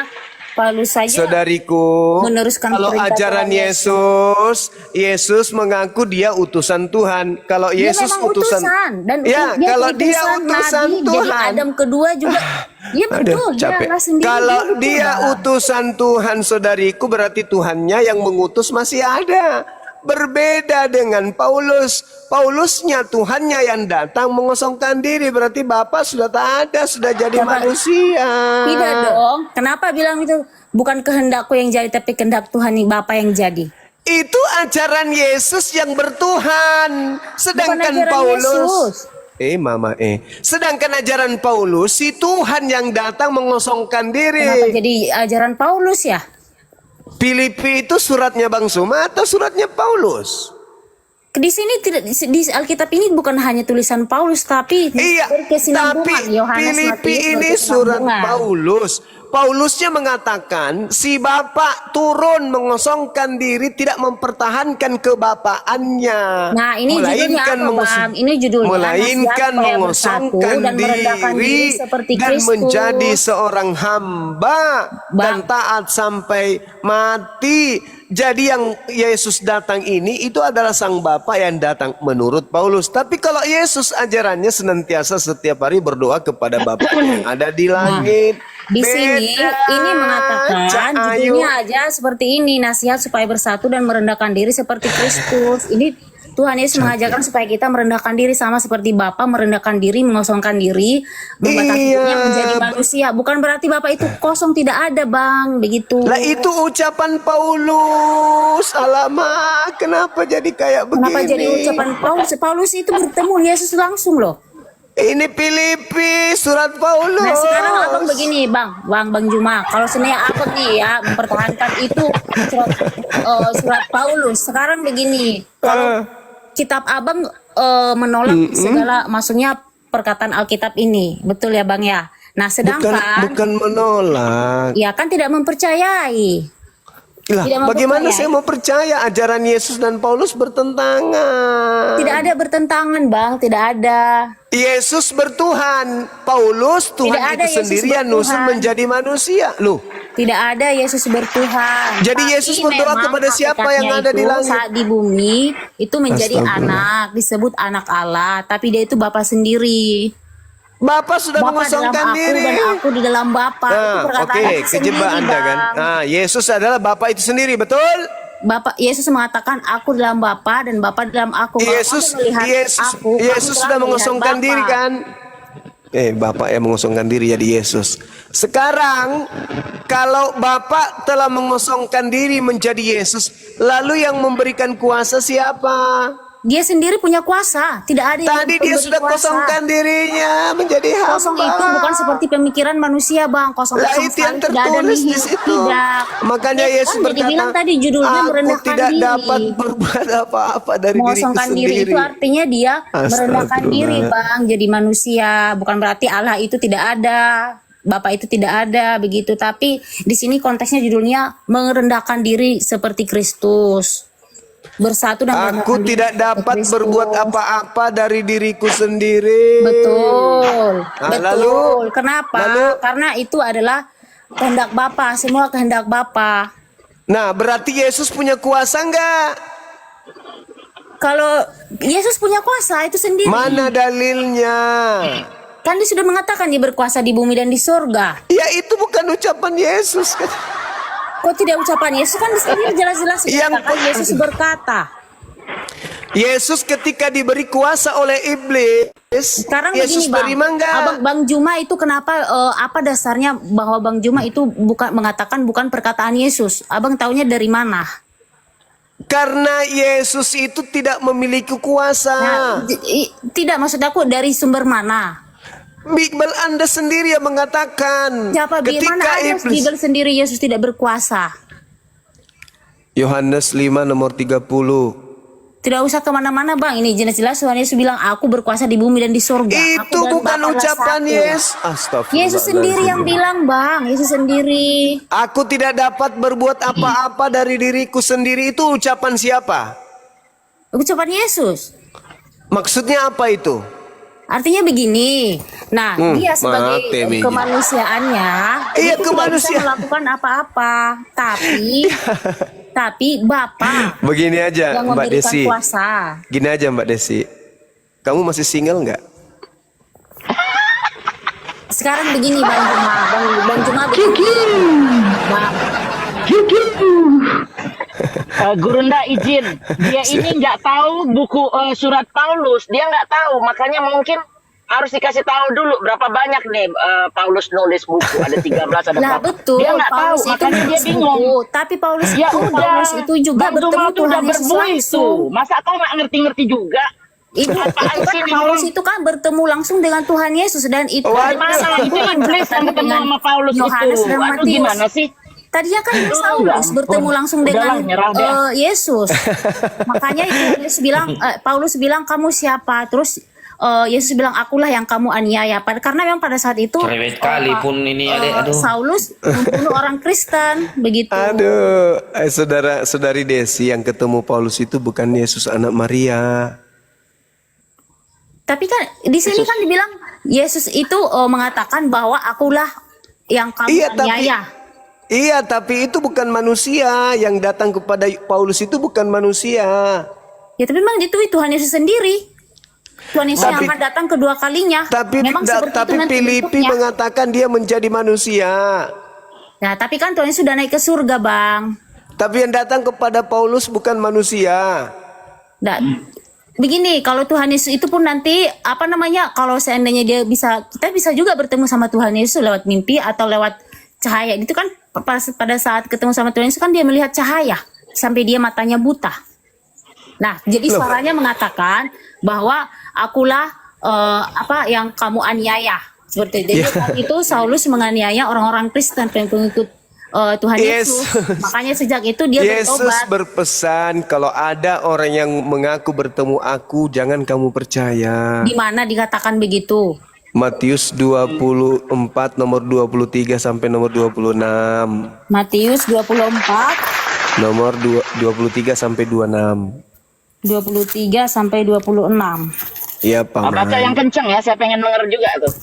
Saudariku, meneruskan kalau perintah ajaran Tuhan Yesus mengaku dia utusan Tuhan. Kalau Dia Yesus memang utusan dan ya, dia kalau dia utusan Nabi, Tuhan, jadi Adam kedua juga. Dia betul, dia capek. Allah sendiri. Kalau betul, dia Bang. utusan Tuhan, saudariku, berarti Tuhannya yang mengutus masih ada. Berbeda dengan Paulus. Paulusnya Tuhannya yang datang mengosongkan diri. Berarti Bapak sudah tak ada, sudah jadi manusia. Tidak dong. Kenapa bilang itu? Bukan kehendakku yang jadi, tapi kehendak Tuhan nih Bapa yang jadi. Itu ajaran Yesus yang bertuhan. Sedangkan Bukan ajaran Paulus Yesus. Sedangkan ajaran Paulus si Tuhan yang datang mengosongkan Kenapa diri. jadi ajaran Paulus ya? Filipi itu suratnya Bang Suma atau suratnya Paulus? Di sini tidak di Alkitab ini bukan hanya tulisan Paulus, tapi Iya, berkesinambungan. tapi Yohanes, Filipi Matius, ini surat berkesinambungan. Paulus. Paulusnya mengatakan si Bapak turun mengosongkan diri, tidak mempertahankan kebapaannya. Nah, ini judulnya apa, Bang? Ini judulnya melainkan nasihat supaya mengosongkan bersatu dan merendahkan diri diri seperti dan Kristus. menjadi seorang hamba dan Bang. taat sampai mati. Jadi yang Yesus datang ini itu adalah sang Bapa yang datang menurut Paulus. Tapi kalau Yesus ajarannya senantiasa setiap hari berdoa kepada Bapa yang ada di langit. Di sini ini mengatakan Cak Ayu. judulnya aja seperti ini, nasihat supaya bersatu dan merendahkan diri seperti Kristus. Ini Tuhan Yesus mengajarkan supaya kita merendahkan diri sama seperti Bapa merendahkan diri, mengosongkan diri, membatasi Iya. dirinya menjadi manusia. Bukan berarti Bapak itu kosong, tidak ada, Bang, begitu. Lah itu ucapan Paulus. Alamak, kenapa jadi kayak begini? Kenapa jadi ucapan Paulus? Paulus itu bertemu Yesus langsung loh. Ini Filipi, surat Paulus. Nah sekarang abang begini Bang Juma, kalau sebenarnya abang nih ya mempertahankan itu surat Paulus. Sekarang begini, kalau kitab abang menolak segala, maksudnya perkataan Alkitab ini, betul ya Bang ya? Nah sedangkan bukan menolak. ya kan tidak mempercayai. Lah, Tidak mau bagaimana percaya. saya mau percaya ajaran Yesus dan Paulus bertentangan? Tidak ada bertentangan Bang, tidak ada. Yesus bertuhan, Paulus Tuhan Tidak ada itu Yesus sendiri yang nusun bertuhan. menjadi manusia. Loh, Tidak ada Yesus bertuhan. Jadi Tapi Yesus berdoa memang kepada siapa yang hakikatnya ada di itu langit? Saat di bumi itu menjadi Astagfirullah. anak, disebut anak Allah, tapi dia itu Bapa sendiri. Bapak sudah Bapa dalam mengosongkan aku diri. dan aku di dalam Bapa. Itu Nah, perkataan oke, Yesus kejebak sendiri, Anda kan. Bang. Nah, Yesus adalah Bapak itu sendiri, betul? Bapak Yesus mengatakan aku dalam Bapa dan Bapa dalam aku. Kalau Yesus kamu melihat aku, kamu Yesus telah sudah melihat mengosongkan Bapa. diri kan? Bapak yang mengosongkan diri jadi Yesus. Sekarang kalau Bapak telah mengosongkan diri menjadi Yesus, lalu yang memberikan kuasa siapa? Dia sendiri punya kuasa. Tidak ada yang Tadi dia memberi sudah kuasa. kosongkan dirinya menjadi hamba. Kosong itu bukan seperti pemikiran manusia, Bang. Kosong Lah kosong itu yang sekali, tidak ada tertulis di nihil, situ. tidak. Makanya Ya, Yesus kan jadi berkata, bilang tadi judulnya aku merendahkan tidak diri. dapat berbuat apa-apa dari diriku Mengosongkan diri sendiri. itu artinya dia merendahkan diri, Bang. Jadi manusia. Bukan berarti Allah itu tidak ada. Bapak itu tidak ada begitu. Tapi di sini konteksnya judulnya merendahkan diri seperti Kristus. Bersatu dan Aku merendahkan diri tidak seperti dapat Kristus. berbuat apa-apa dari diriku sendiri. Betul, Nah, betul. lalu- Kenapa? lalu- Karena itu adalah kehendak Bapa, semua kehendak Bapa. Nah, berarti Yesus punya kuasa enggak? Kalau Yesus punya kuasa itu sendiri. Mana dalilnya? Kan dia sudah mengatakan dia berkuasa di bumi dan di surga. Ya itu bukan ucapan Yesus. Kok tidak ucapan Yesus? Kan di sini jelas-jelas Yang- dikatakan Yesus berkata. Yesus ketika diberi kuasa oleh iblis, Sekarang Yesus begini, Bang. terima enggak? Bang Juma itu kenapa apa dasarnya bahwa Bang Juma itu bukan mengatakan bukan perkataan Yesus? Abang taunya dari mana? Karena Yesus itu tidak memiliki kuasa. Nah, tidak, maksud aku dari sumber mana? Bible Anda sendiri yang mengatakan Siapa ketika mana ada iblis. Bible sendiri Yesus tidak berkuasa? Yohanes 5 nomor 30. Tidak usah kemana-mana, Bang. Ini jelas-jelas Tuhan Yesus bilang aku berkuasa di bumi dan di surga. Aku Itu dan bukan Bapa ucapan satu. Yesus. Astagfirullah. Yesus sendiri yang bilang, Bang. Yesus sendiri. Aku tidak dapat berbuat apa-apa dari diriku sendiri. Itu ucapan siapa? Ucapan Yesus. Maksudnya apa itu? Artinya begini. Nah, dia sebagai maaf, Temi. kemanusiaannya, Iya, dia itu tidak bisa kemanusiaan. melakukan apa-apa. Tapi Bapa Begini aja yang Mbak memberikan Desi. kuasa. Gini aja Mbak Desi. Kamu masih single nggak? Sekarang begini, Bang Juma. Bang Juma begini. Bang, Gurunda izin, dia ini nggak tahu buku surat Paulus, dia nggak tahu, makanya mungkin harus dikasih tahu dulu berapa banyak nih Paulus nulis buku, ada 13 ada Lah berapa. betul, Dia nggak tahu, Paulus itu makanya dia nulis bingung. buku. Tapi Paulus Ya itu, udah, Paulus itu juga Bang bertemu Juma tuh Tuhan udah Yesus berbuih langsung. tuh, masa kau nggak ngerti-ngerti juga? Itu Apaan kan sih ini Paulus orang? itu kan bertemu langsung dengan Tuhan Yesus dan itu Waduh. Mana itu iblis yang ketemu dengan sama Paulus Yohanes itu? dan Aduh Matius. gimana sih? Tadinya kan Udah. Saulus bertemu langsung Udahlah, dengan nyerah deh. Yesus. Makanya itu Yesus bilang, Paulus bilang kamu siapa? Terus Yesus bilang akulah yang kamu aniaya. Karena memang pada saat itu Cerewet kali pun ini, adek. Aduh. Saulus membunuh orang Kristen begitu. Aduh, saudari Desi yang ketemu Paulus itu bukan Yesus anak Maria. Tapi kan di sini kan dibilang Yesus itu mengatakan bahwa akulah yang kamu aniaya. Iya, tapi itu bukan manusia yang datang kepada Paulus itu bukan manusia. Ya tapi memang itu Tuhan Yesus sendiri. Tuhan Yesus yang Tapi- akan datang kedua kalinya. Tapi memang seperti tapi itu nanti Filipi bentuknya. mengatakan dia menjadi manusia. Nah, tapi kan Tuhan Yesus sudah naik ke surga, Bang. Tapi yang datang kepada Paulus bukan manusia. Nah, begini, kalau Tuhan Yesus itu pun nanti apa namanya? Kalau seandainya dia bisa, kita bisa juga bertemu sama Tuhan Yesus lewat mimpi atau lewat cahaya. Itu kan pada saat ketemu sama Tuhan Yesus kan dia melihat cahaya sampai dia matanya buta. Nah, jadi Loh. suaranya mengatakan bahwa akulah apa yang kamu aniaya. Seperti itu. Jadi saat itu Saulus menganiaya orang-orang Kristen pengikut Tuhan Yesus. Makanya sejak itu dia Yesus bertobat. berpesan kalau ada orang yang mengaku bertemu aku, jangan kamu percaya. Di mana dikatakan begitu? Matius 24 nomor 23 sampai nomor 26. Matius 24 Nomor 23 sampai 26. 23 sampai 26. Iya, Pak Baca Bray. yang kencang ya, saya pengen denger juga tuh.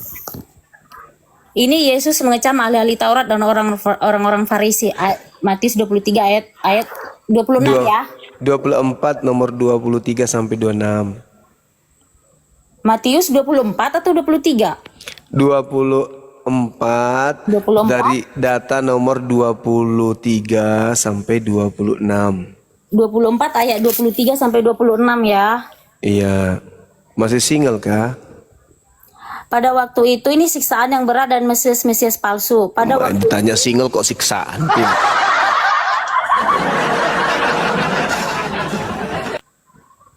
Ini Yesus mengecam ahli-ahli Taurat dan orang-orang Farisi. Matius 23 ayat 26 ya. 24 nomor 23 sampai 26. Matius 24 atau 23? 24 24. dari data nomor 23 sampai 26. 24 ayat 23 sampai 26 ya. Iya. Masih single kah? Pada waktu itu ini siksaan yang berat dan Mesias palsu. Pada waktu Tanya single kok siksaan.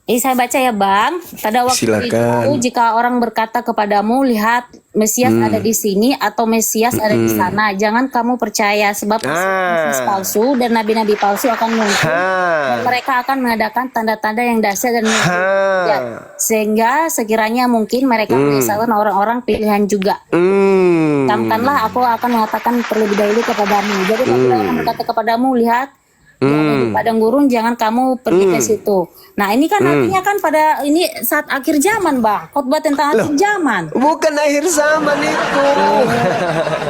ini saya baca ya Bang. Pada waktu Silakan. itu jika orang berkata kepadamu, lihat Mesias ada di sini atau Mesias ada di sana, jangan kamu percaya sebab Mesias palsu dan nabi-nabi palsu akan muncul dan mereka akan mengadakan tanda-tanda yang dahsyat dan mujizat. Sehingga sekiranya mungkin mereka menyesatkan orang-orang pilihan juga. Camkanlah aku akan mengatakan terlebih dahulu kepadamu. Jadi kalau orang berkata kepadamu, lihat dia ada di padang gurun, jangan kamu pergi ke situ. Nah ini kan artinya kan pada ini saat akhir zaman Bang, khotbah tentang akhir zaman. Bukan akhir zaman itu.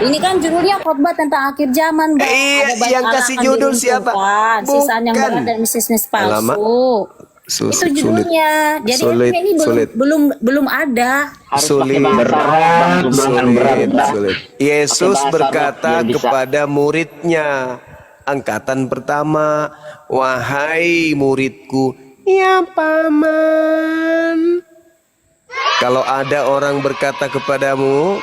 Ini kan judulnya khotbah tentang akhir zaman Bang. Iya, Ada banyak yang Allah kasih akan judul siapa? diluncurkan, sisaan yang Bukan. berat dan Mesias palsu. Alamak. Itu judulnya. Jadi Sulit, ini sulit. belum ada. Harus Sulit. pakai bahasa Arab, jumlahan berat. Sulit. Yesus Pakai bahasa berkata Arab, biar bisa. kepada muridnya, angkatan pertama, wahai muridku, ya paman. Kalau ada orang berkata kepadamu,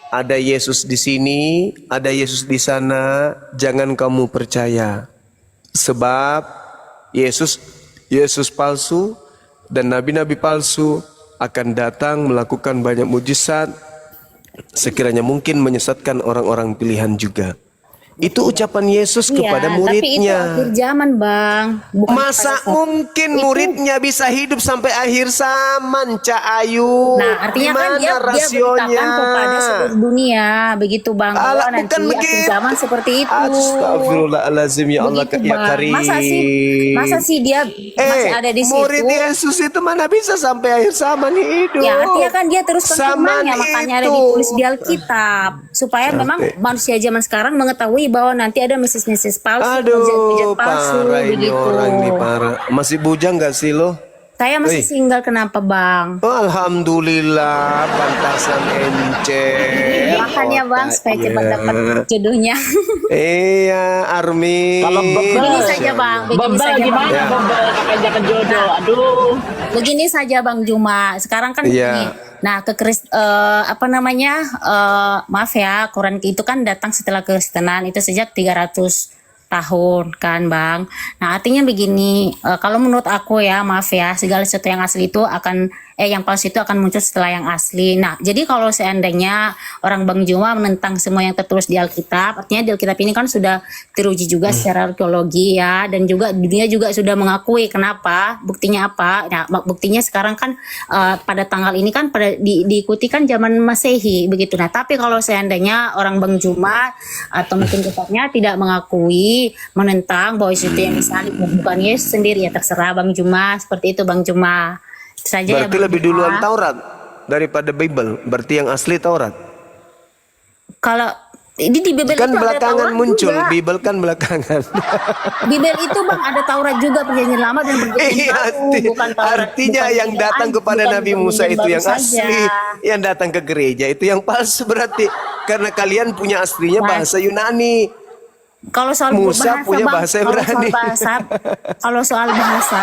ada Yesus di sini, ada Yesus di sana, jangan kamu percaya. Sebab Yesus palsu dan nabi-nabi palsu akan datang melakukan banyak mujizat, sekiranya mungkin menyesatkan orang-orang pilihan juga. Itu ucapan Yesus kepada Tapi itu muridnya. akhir zaman Bang. Bukan Masa pada saat- mungkin muridnya bisa hidup sampai akhir zaman, Cak Ayu? Nah, artinya kan dia beritakan kepada seluruh dunia, begitu Bang. Alah, Bahwa nanti bukan akhir begitu. zaman seperti itu. Astagfirullahaladzim, ya Allah, Begitu, ya Bang. Karim. Masa sih dia masih ada di situ? Murid Yesus itu mana bisa sampai akhir zaman hidup? Ya artinya kan dia terus Zaman firmannya, makanya ada itu. ditulis di Alkitab supaya memang manusia zaman sekarang mengetahui bahwa nanti ada Mesias palsu, Aduh, mujizat palsu, parah ini begitu. orang nih, parah. Masih bujang gak sih lo? Saya masih single, kenapa Bang? Oh, alhamdulillah, pantasan ence. Makanya Bang supaya cepat dapat jodohnya. Iya, Army. Kalau Begini saja Bang, begini bebel saja gimana Bang. bebel pakai jaket jodoh. Aduh. Begini saja Bang Juma. Sekarang kan Iya. begini. Nah, apa namanya? Maaf ya, Quran itu kan datang setelah Kekristenan itu sejak 300 tahun kan Bang. Nah artinya begini, kalau menurut aku ya, maaf ya, segala sesuatu yang asli itu akan yang palsu itu akan muncul setelah yang asli. Nah jadi kalau seandainya orang Bang Juma menentang semua yang tertulis di Alkitab, artinya di Alkitab ini kan sudah teruji juga secara arkeologi ya, dan juga dunia juga sudah mengakui. Kenapa? Buktinya apa? Nah buktinya sekarang kan pada tanggal ini kan pada diikuti kan zaman Masehi begitu. Nah tapi kalau seandainya orang Bang Juma atau mungkin kitabnya tidak mengakui, menentang bahwa itu yang disalib bukan Yesus sendiri, ya terserah Bang Juma, seperti itu Bang Juma. Itu saja ya, Berarti Bang lebih Juma. duluan Taurat daripada Bible. Berarti yang asli Taurat. Kalau ini di Bible Kan itu ada belakangan Taurat muncul, juga. Bible kan belakangan. Bible itu Bang ada Taurat juga, perjanjian lama dan perjanjian Iya, baru, bukan Taurat. artinya bukan yang datang Quran, kepada bukan Nabi Musa perjanjian itu baru yang saja. asli, yang datang ke gereja itu yang palsu berarti. Karena kalian punya aslinya Nah, bahasa Yunani. Kalau soal Musa bahasa, punya Bang, bahasa kalau soal Ibrani. kalau soal bahasa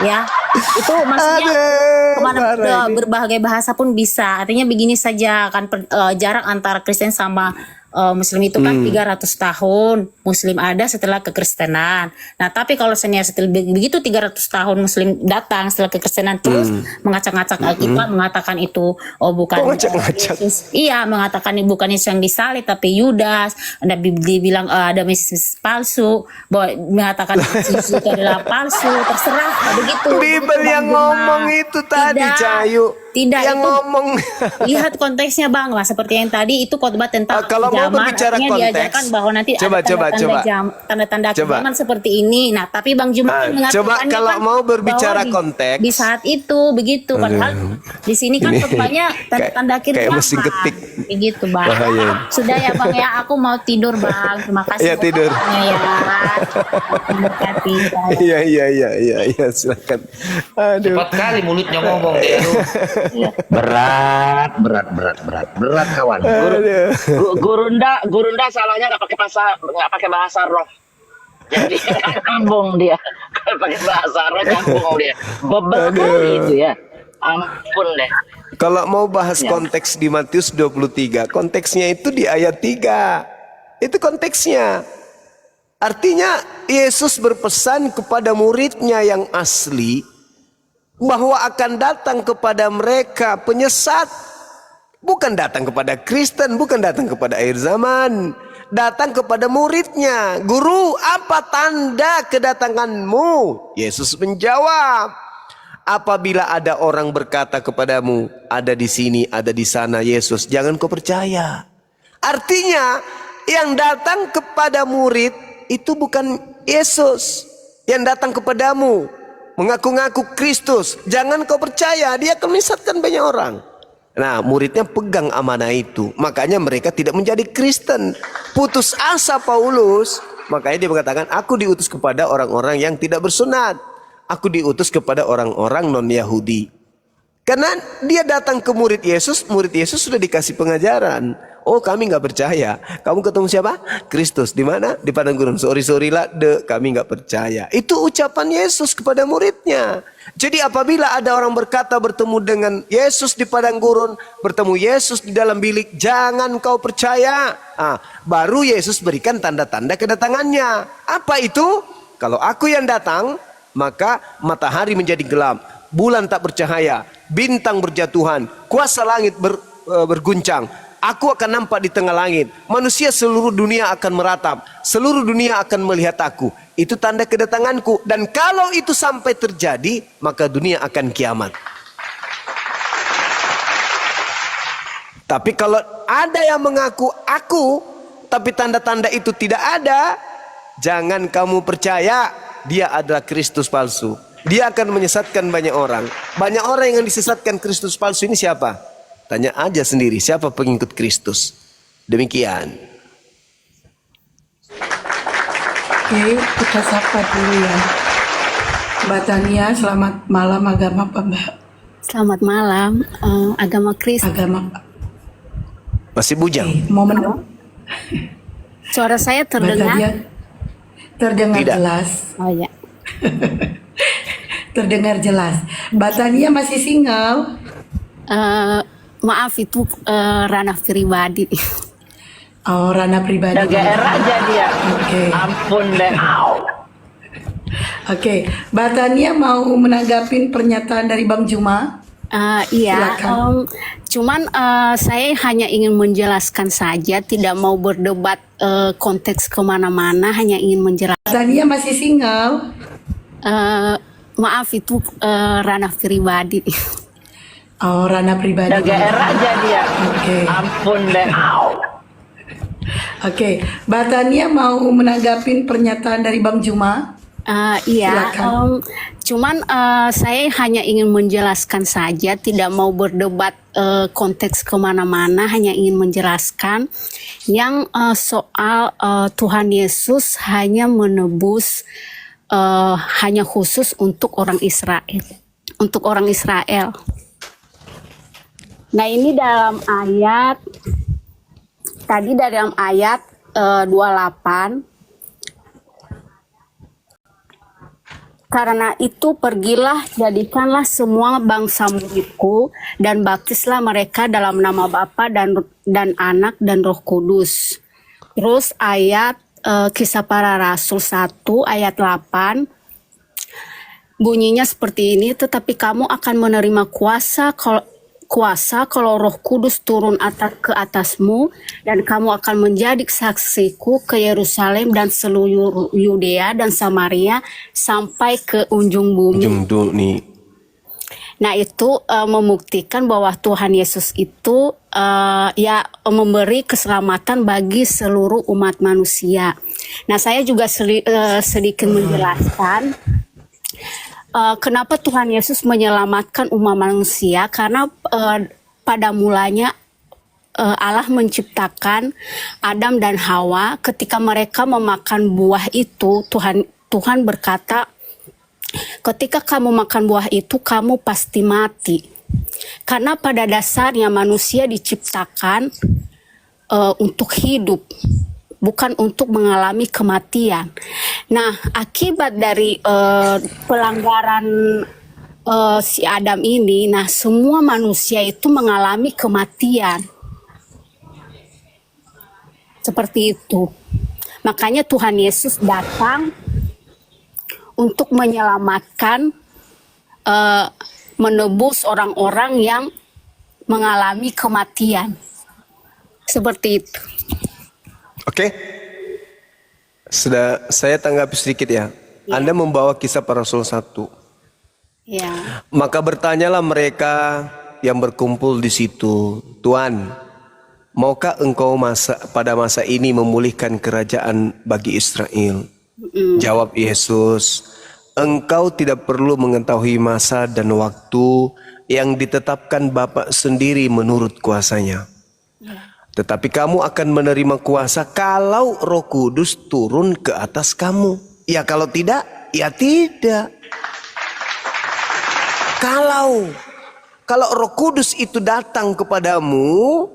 ya itu maksudnya Aduh, kemana parah ini. berbagai bahasa pun bisa. Artinya begini saja kan, jarak antara Kristen sama Muslim itu kan 300 tahun. Muslim ada setelah kekristenan. Nah tapi kalau setelah begitu 300 tahun Muslim datang setelah kekristenan terus mengacak-ngacak Alkitab, mengatakan itu bukan Kok ngacak-ngacak? Yesus. Iya, mengatakan bukan Yesus yang disalib tapi Yudas. Ada dibilang ada Mesias palsu, bahwa mengatakan Yesus itu adalah palsu, terserah begitu. Bible Begitu, yang Bang Juma. ngomong itu tadi, Tidak. Cahayu. Tidak, yang itu ngomong. lihat konteksnya Bang lah, seperti yang tadi itu khotbah tentang Kalau mau zaman, berbicara artinya konteks, diajarkan bahwa nanti coba, ada coba. tanda-tanda Coba. zaman seperti ini. Nah, tapi Bang Juma kan Coba mengatakannya kalau kan mau berbicara bahwa konteks. di saat itu begitu, padahal di sini kan Ini khotbahnya tanda-tanda akhir kayak zaman. mesin ketik. Begitu Bang. Bahaya. Sudah ya Bang ya, aku mau tidur Bang. Terima kasih Ya, tidur. waktunya ya. Memberkati. Iya, silakan. Aduh. Cepat kali mulutnya ngomong dia tuh. Berat kawan. Gurunda salahnya nggak pakai bahasa roh. Jadi nyambung dia. Pakai bahasa roh nyambung dia. Bebel kali itu ya. Ampun deh. Kalau mau bahas konteks di Matius 23, konteksnya itu di ayat 3. Itu konteksnya. Artinya Yesus berpesan kepada muridnya yang asli bahwa akan datang kepada mereka penyesat. Bukan datang kepada Kristen, bukan datang kepada akhir zaman. Datang kepada muridnya. Guru, apa tanda kedatanganmu? Yesus menjawab, apabila ada orang berkata kepadamu, ada di sini, ada di sana Yesus, jangan kau percaya. Artinya yang datang kepada murid itu bukan Yesus. Yang datang kepadamu mengaku-ngaku Kristus, jangan kau percaya, dia akan menyesatkan banyak orang. Nah, muridnya pegang amanah itu, makanya mereka tidak menjadi Kristen. Putus asa Paulus, makanya dia mengatakan, aku diutus kepada orang-orang yang tidak bersunat. Aku diutus kepada orang-orang non-Yahudi. Karena dia datang ke murid Yesus sudah dikasih pengajaran. Oh, kami nggak percaya. Kamu ketemu siapa? Kristus. Di mana? Di padang gurun. Sorry lah, kami nggak percaya. Itu ucapan Yesus kepada muridnya. Jadi apabila ada orang berkata bertemu dengan Yesus di padang gurun, bertemu Yesus di dalam bilik, jangan kau percaya. Baru Yesus berikan tanda-tanda kedatangannya. Apa itu? Kalau aku yang datang, maka matahari menjadi gelap, bulan tak bercahaya, bintang berjatuhan, kuasa langit berguncang. Aku akan nampak di tengah langit. Manusia seluruh dunia akan meratap. Seluruh dunia akan melihat aku. Itu tanda kedatanganku. Dan kalau itu sampai terjadi, maka dunia akan kiamat. Tapi kalau ada yang mengaku aku, tapi tanda-tanda itu tidak ada, jangan kamu percaya. Dia adalah Kristus palsu. Dia akan menyesatkan banyak orang. Banyak orang yang disesatkan Kristus palsu ini siapa? Tanya aja sendiri, siapa pengikut Kristus? Demikian. Oke, kita sapa dulu ya. Mbak Tania, selamat malam. Agama apa Mbak? Selamat malam, agama Kristen. Agama. Masih bujang? Momen. Suara saya Mbak Tania, terdengar? terdengar Tidak. jelas. Oh ya, Terdengar jelas. Mbak Tania masih single? maaf itu ranah pribadi. Oh, ranah pribadi. GR aja dia. Oke. Ampun deh. Oke, Mbak Tania mau menanggapin pernyataan dari Bang Juma? Iya, Silakan. cuman saya hanya ingin menjelaskan saja, tidak mau berdebat konteks kemana-mana, hanya ingin menjelaskan. Mbak Tania masih single? Maaf itu ranah pribadi. Oh, ranah pribadi. GR aja dia. Oke. Ampun deh. Oke, Mbak Tania mau menanggapin pernyataan dari Bang Juma? Iya, Silakan. cuman saya hanya ingin menjelaskan saja, tidak mau berdebat konteks kemana-mana, hanya ingin menjelaskan yang soal Tuhan Yesus hanya menebus hanya khusus untuk orang Israel, untuk orang Israel. Nah ini dalam ayat tadi dalam ayat 28. Karena itu pergilah, jadikanlah semua bangsa muridku dan baptislah mereka dalam nama Bapa dan Anak dan Roh Kudus. Terus ayat Kisah Para Rasul 1 ayat 8 bunyinya seperti ini, tetapi kamu akan menerima kuasa kalau Roh Kudus turun ke atasmu, dan kamu akan menjadi saksiku ke Yerusalem dan seluruh Yudea dan Samaria sampai ke ujung bumi. Nah, itu membuktikan bahwa Tuhan Yesus itu ya memberi keselamatan bagi seluruh umat manusia. Nah, saya juga sedikit menjelaskan kenapa Tuhan Yesus menyelamatkan umat manusia, karena pada mulanya Allah menciptakan Adam dan Hawa. Ketika mereka memakan buah itu, Tuhan berkata, ketika kamu makan buah itu, kamu pasti mati. Karena pada dasarnya manusia diciptakan untuk hidup, bukan untuk mengalami kematian. Nah, akibat dari pelanggaran si Adam ini, nah semua manusia itu mengalami kematian. Seperti itu. Makanya Tuhan Yesus datang untuk menyelamatkan, menebus orang-orang yang mengalami kematian. Seperti itu. Oke. Sudah saya tanggapi sedikit ya. Anda membawa kisah para rasul 1. Ya. Maka bertanyalah mereka yang berkumpul di situ, Tuhan, maukah engkau pada masa ini memulihkan kerajaan bagi Israel? Jawab Yesus, engkau tidak perlu mengetahui masa dan waktu yang ditetapkan Bapa sendiri menurut kuasanya. Tetapi kamu akan menerima kuasa kalau Roh Kudus turun ke atas kamu. Ya kalau tidak, ya tidak. Kalau Roh Kudus itu datang kepadamu,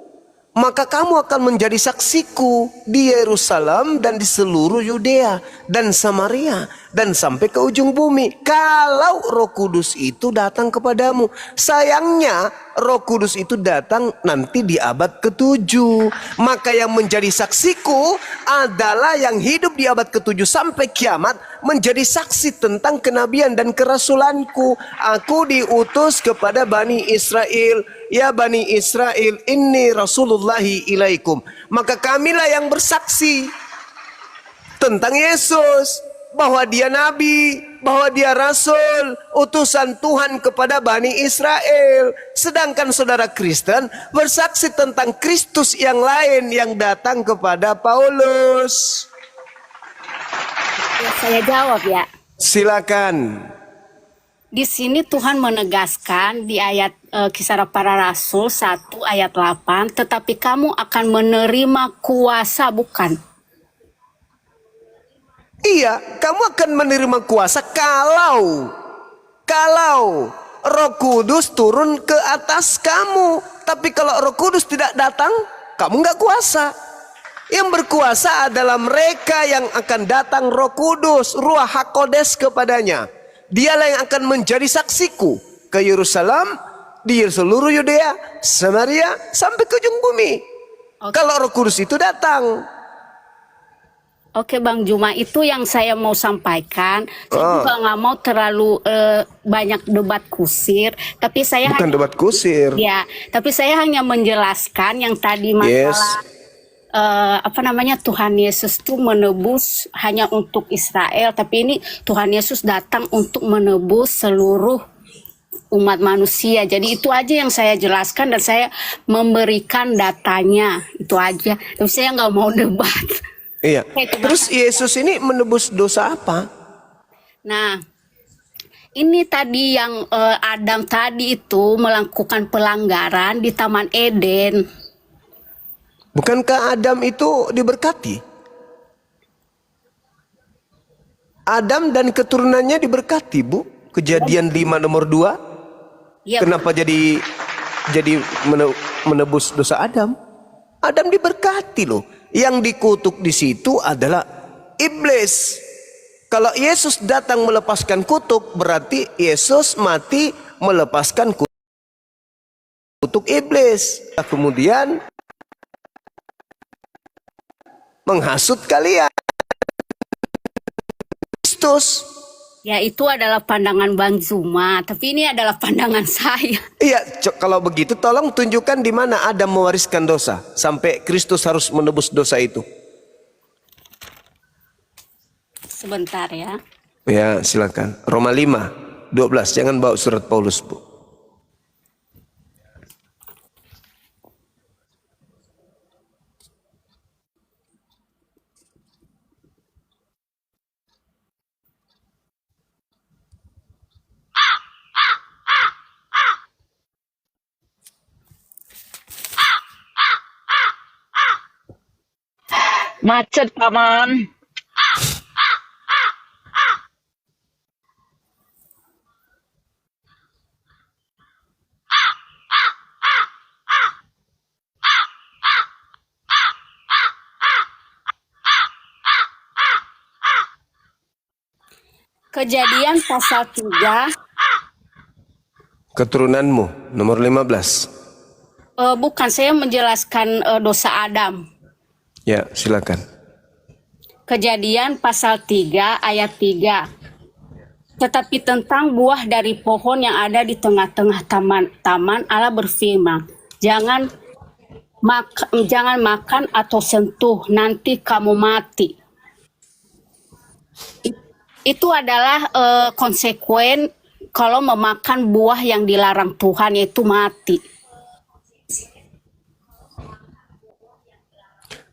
maka kamu akan menjadi saksiku di Yerusalem dan di seluruh Yudea dan Samaria dan sampai ke ujung bumi. Kalau Roh Kudus itu datang kepadamu. Sayangnya Roh Kudus itu datang nanti di abad ke-7. Maka yang menjadi saksiku adalah yang hidup di abad ke-7 sampai kiamat, menjadi saksi tentang kenabian dan kerasulanku. Aku diutus kepada Bani Israel. Ya Bani Israel, inni Rasulullahi ilaikum. Maka kamilah yang bersaksi tentang Yesus, bahwa dia nabi, bahwa dia rasul, utusan Tuhan kepada Bani Israel. Sedangkan saudara Kristen bersaksi tentang Kristus yang lain yang datang kepada Paulus. Ya, saya jawab ya. Silakan. Di sini Tuhan menegaskan di ayat Kisah Para Rasul 1 ayat 8, tetapi kamu akan menerima kuasa, bukan? Iya, kamu akan menerima kuasa kalau Roh Kudus turun ke atas kamu. Tapi kalau Roh Kudus tidak datang, kamu nggak kuasa. Yang berkuasa adalah mereka yang akan datang Roh Kudus, Ruach HaKodes kepadanya. Dialah yang akan menjadi saksiku ke Yerusalem, di seluruh Yudea, Samaria, sampai ke ujung bumi. Kalau Roh Kudus itu datang. Oke Bang Juma, itu yang saya mau sampaikan. Saya juga nggak mau terlalu banyak debat kusir, tapi saya Bukan debat kusir. Ya, tapi saya hanya menjelaskan yang tadi masalah Tuhan Yesus itu menebus hanya untuk Israel, tapi ini Tuhan Yesus datang untuk menebus seluruh umat manusia. Jadi itu aja yang saya jelaskan dan saya memberikan datanya, itu aja. Tapi saya nggak mau debat. Iya. Terus Yesus ini menebus dosa apa? Nah, ini tadi yang Adam tadi itu melakukan pelanggaran di Taman Eden. Bukankah Adam itu diberkati? Adam dan keturunannya diberkati, Bu. Kejadian 5 nomor 2. Ya, Kenapa jadi menebus dosa Adam? Adam diberkati loh. Yang dikutuk di situ adalah iblis. Kalau Yesus datang melepaskan kutuk, berarti Yesus mati melepaskan kutuk iblis. Kemudian menghasut kalian. Kristus. ya itu adalah pandangan Bang Zuma, tapi ini adalah pandangan saya. Iya, kalau begitu tolong tunjukkan di mana Adam mewariskan dosa sampai Kristus harus menebus dosa itu. Sebentar ya. Ya, silakan. Roma 5:12. Jangan bawa surat Paulus, Bu. Macet, Paman. Kejadian pasal 3, Keturunanmu nomor 15. bukan, saya menjelaskan dosa Adam. Ya, silakan. Kejadian pasal 3 ayat 3. Tetapi tentang buah dari pohon yang ada di tengah-tengah taman, Allah berfirman, jangan makan atau sentuh, nanti kamu mati. Itu adalah konsekuen kalau memakan buah yang dilarang Tuhan, yaitu mati.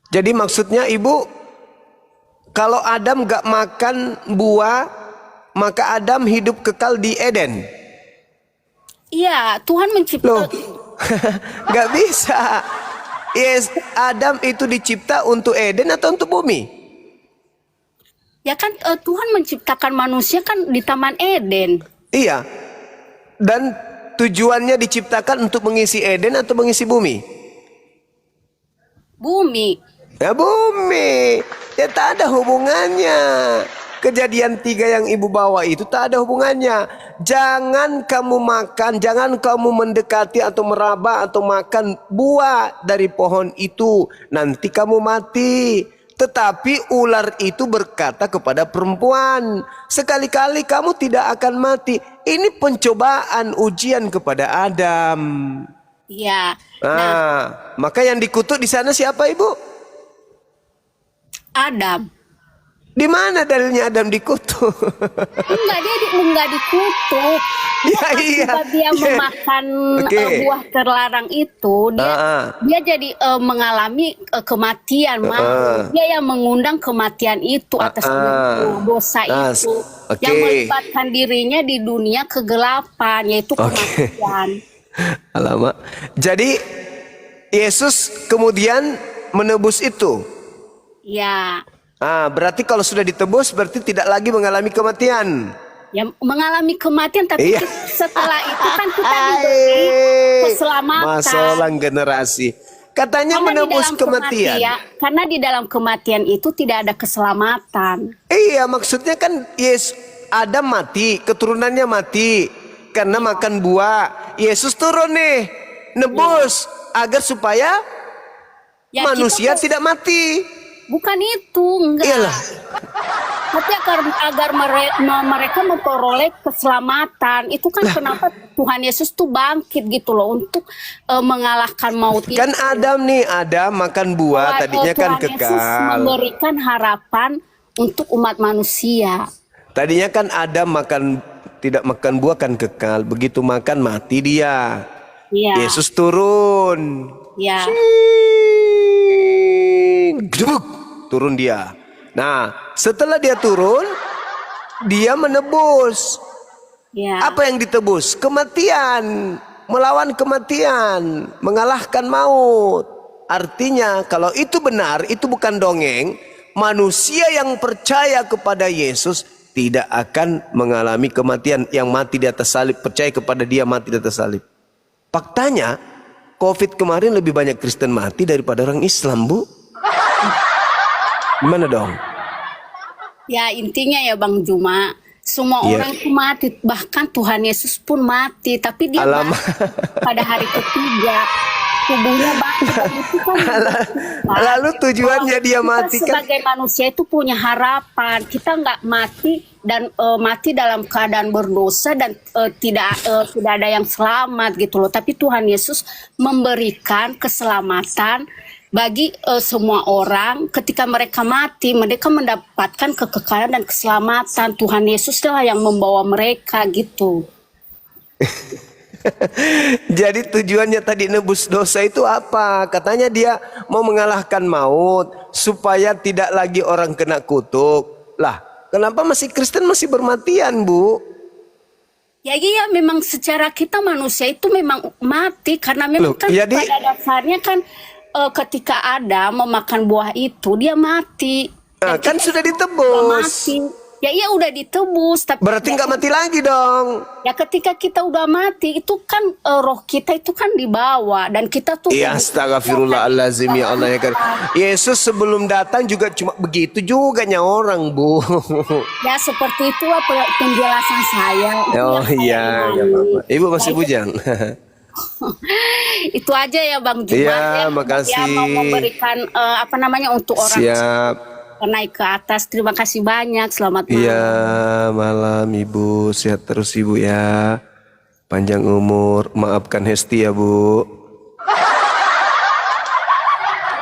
Jadi maksudnya Ibu, kalau Adam gak makan buah, maka Adam hidup kekal di Eden. Iya, Tuhan Loh, menciptakan. gak bisa. Yes, Adam itu dicipta untuk Eden atau untuk bumi? Ya kan Tuhan menciptakan manusia kan di Taman Eden. Iya. Dan tujuannya diciptakan untuk mengisi Eden atau mengisi bumi? Bumi. Ya bumi. Ya tak ada hubungannya. Kejadian 3 yang Ibu bawa itu tak ada hubungannya. Jangan kamu makan, jangan kamu mendekati atau meraba atau makan buah dari pohon itu. Nanti kamu mati. Tetapi ular itu berkata kepada perempuan, sekali-kali kamu tidak akan mati. Ini pencobaan ujian kepada Adam. Iya. Maka yang dikutuk di sana siapa, Ibu? Adam. Di mana dalilnya Adam dikutuk? Enggak dikutuk. Ya, iya. Ketika dia memakan buah terlarang itu, dia jadi mengalami kematian. Dia yang mengundang kematian itu atas dosa itu. Yang melibatkan dirinya di dunia kegelapan, yaitu kematian. Alamak. Jadi Yesus kemudian menebus itu. Ya. Berarti kalau sudah ditebus berarti tidak lagi mengalami kematian. Ya, mengalami kematian, tapi setelah itu kan kita diberi keselamatan. Masalah generasi. Katanya Karena menebus kematian. Karena di dalam kematian itu tidak ada keselamatan. Iya, maksudnya kan Adam mati, keturunannya mati karena makan buah. Yesus turun nih, nebus agar supaya manusia tidak mati. Bukan itu, enggak. Iyalah. Tapi agar mereka memperoleh keselamatan. Itu kan kenapa Tuhan Yesus tuh bangkit gitu loh, untuk mengalahkan maut itu. Kan Adam makan buah, tadinya kan Tuhan Yesus kekal. memberikan harapan untuk umat manusia. Tadinya kan Adam tidak makan buah kan kekal. Begitu makan mati dia. Iya. Yesus turun. Ya. Gedebuk. Turun dia. Nah, setelah dia turun, dia menebus. Ya. Apa yang ditebus? Kematian. Melawan kematian. Mengalahkan maut. Artinya, kalau itu benar, itu bukan dongeng. Manusia yang percaya kepada Yesus tidak akan mengalami kematian. Yang mati di atas salib, percaya kepada dia mati di atas salib. Faktanya, COVID kemarin lebih banyak Kristen mati daripada orang Islam, Bu. Gimana dong? Ya, intinya ya Bang Juma, semua orang itu mati, bahkan Tuhan Yesus pun mati, tapi dia mati pada hari ketiga. Tubuhnya bangkit. Itu kan lalu tujuannya dia mati kan? Sebagai manusia itu punya harapan. Kita nggak mati dan mati dalam keadaan berdosa dan tidak ada yang selamat gitu loh. Tapi Tuhan Yesus memberikan keselamatan bagi semua orang. Ketika mereka mati, mereka mendapatkan kekekalan dan keselamatan. Tuhan Yesus lah yang membawa mereka gitu. Jadi tujuannya tadi nebus dosa itu apa? Katanya dia mau mengalahkan maut supaya tidak lagi orang kena kutuk. Lah, kenapa masih Kristen masih bermatian, Bu? Ya iya, memang secara kita manusia itu memang mati karena memang kan pada dasarnya kan ketika Adam memakan buah itu dia mati. Nah, kan sudah Udah ditebus. mati. Ya iya udah ditebus, tapi Berarti nggak mati lagi dong. ya ketika kita udah mati itu kan roh kita itu kan dibawa dan kita tuh Ya astagfirullahalazim ya Allah ya kan. Yesus sebelum datang juga cuma begitu juga orang, Bu. ya seperti itulah penjelasan saya. Itu Oh yang saya iya, ya imani. Bapak. Ibu masih Ya, itu, bujang. itu aja ya Bang Jumat Iya, ya, makasih. ya mau memberikan apa namanya untuk orang Siap. naik ke atas. Terima kasih banyak. Selamat malam. Iya, malam Ibu. Sehat terus Ibu ya. Panjang umur. Maafkan Hesti ya, Bu.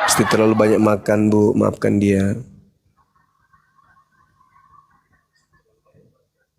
Pasti terlalu banyak makan, Bu. Maafkan dia.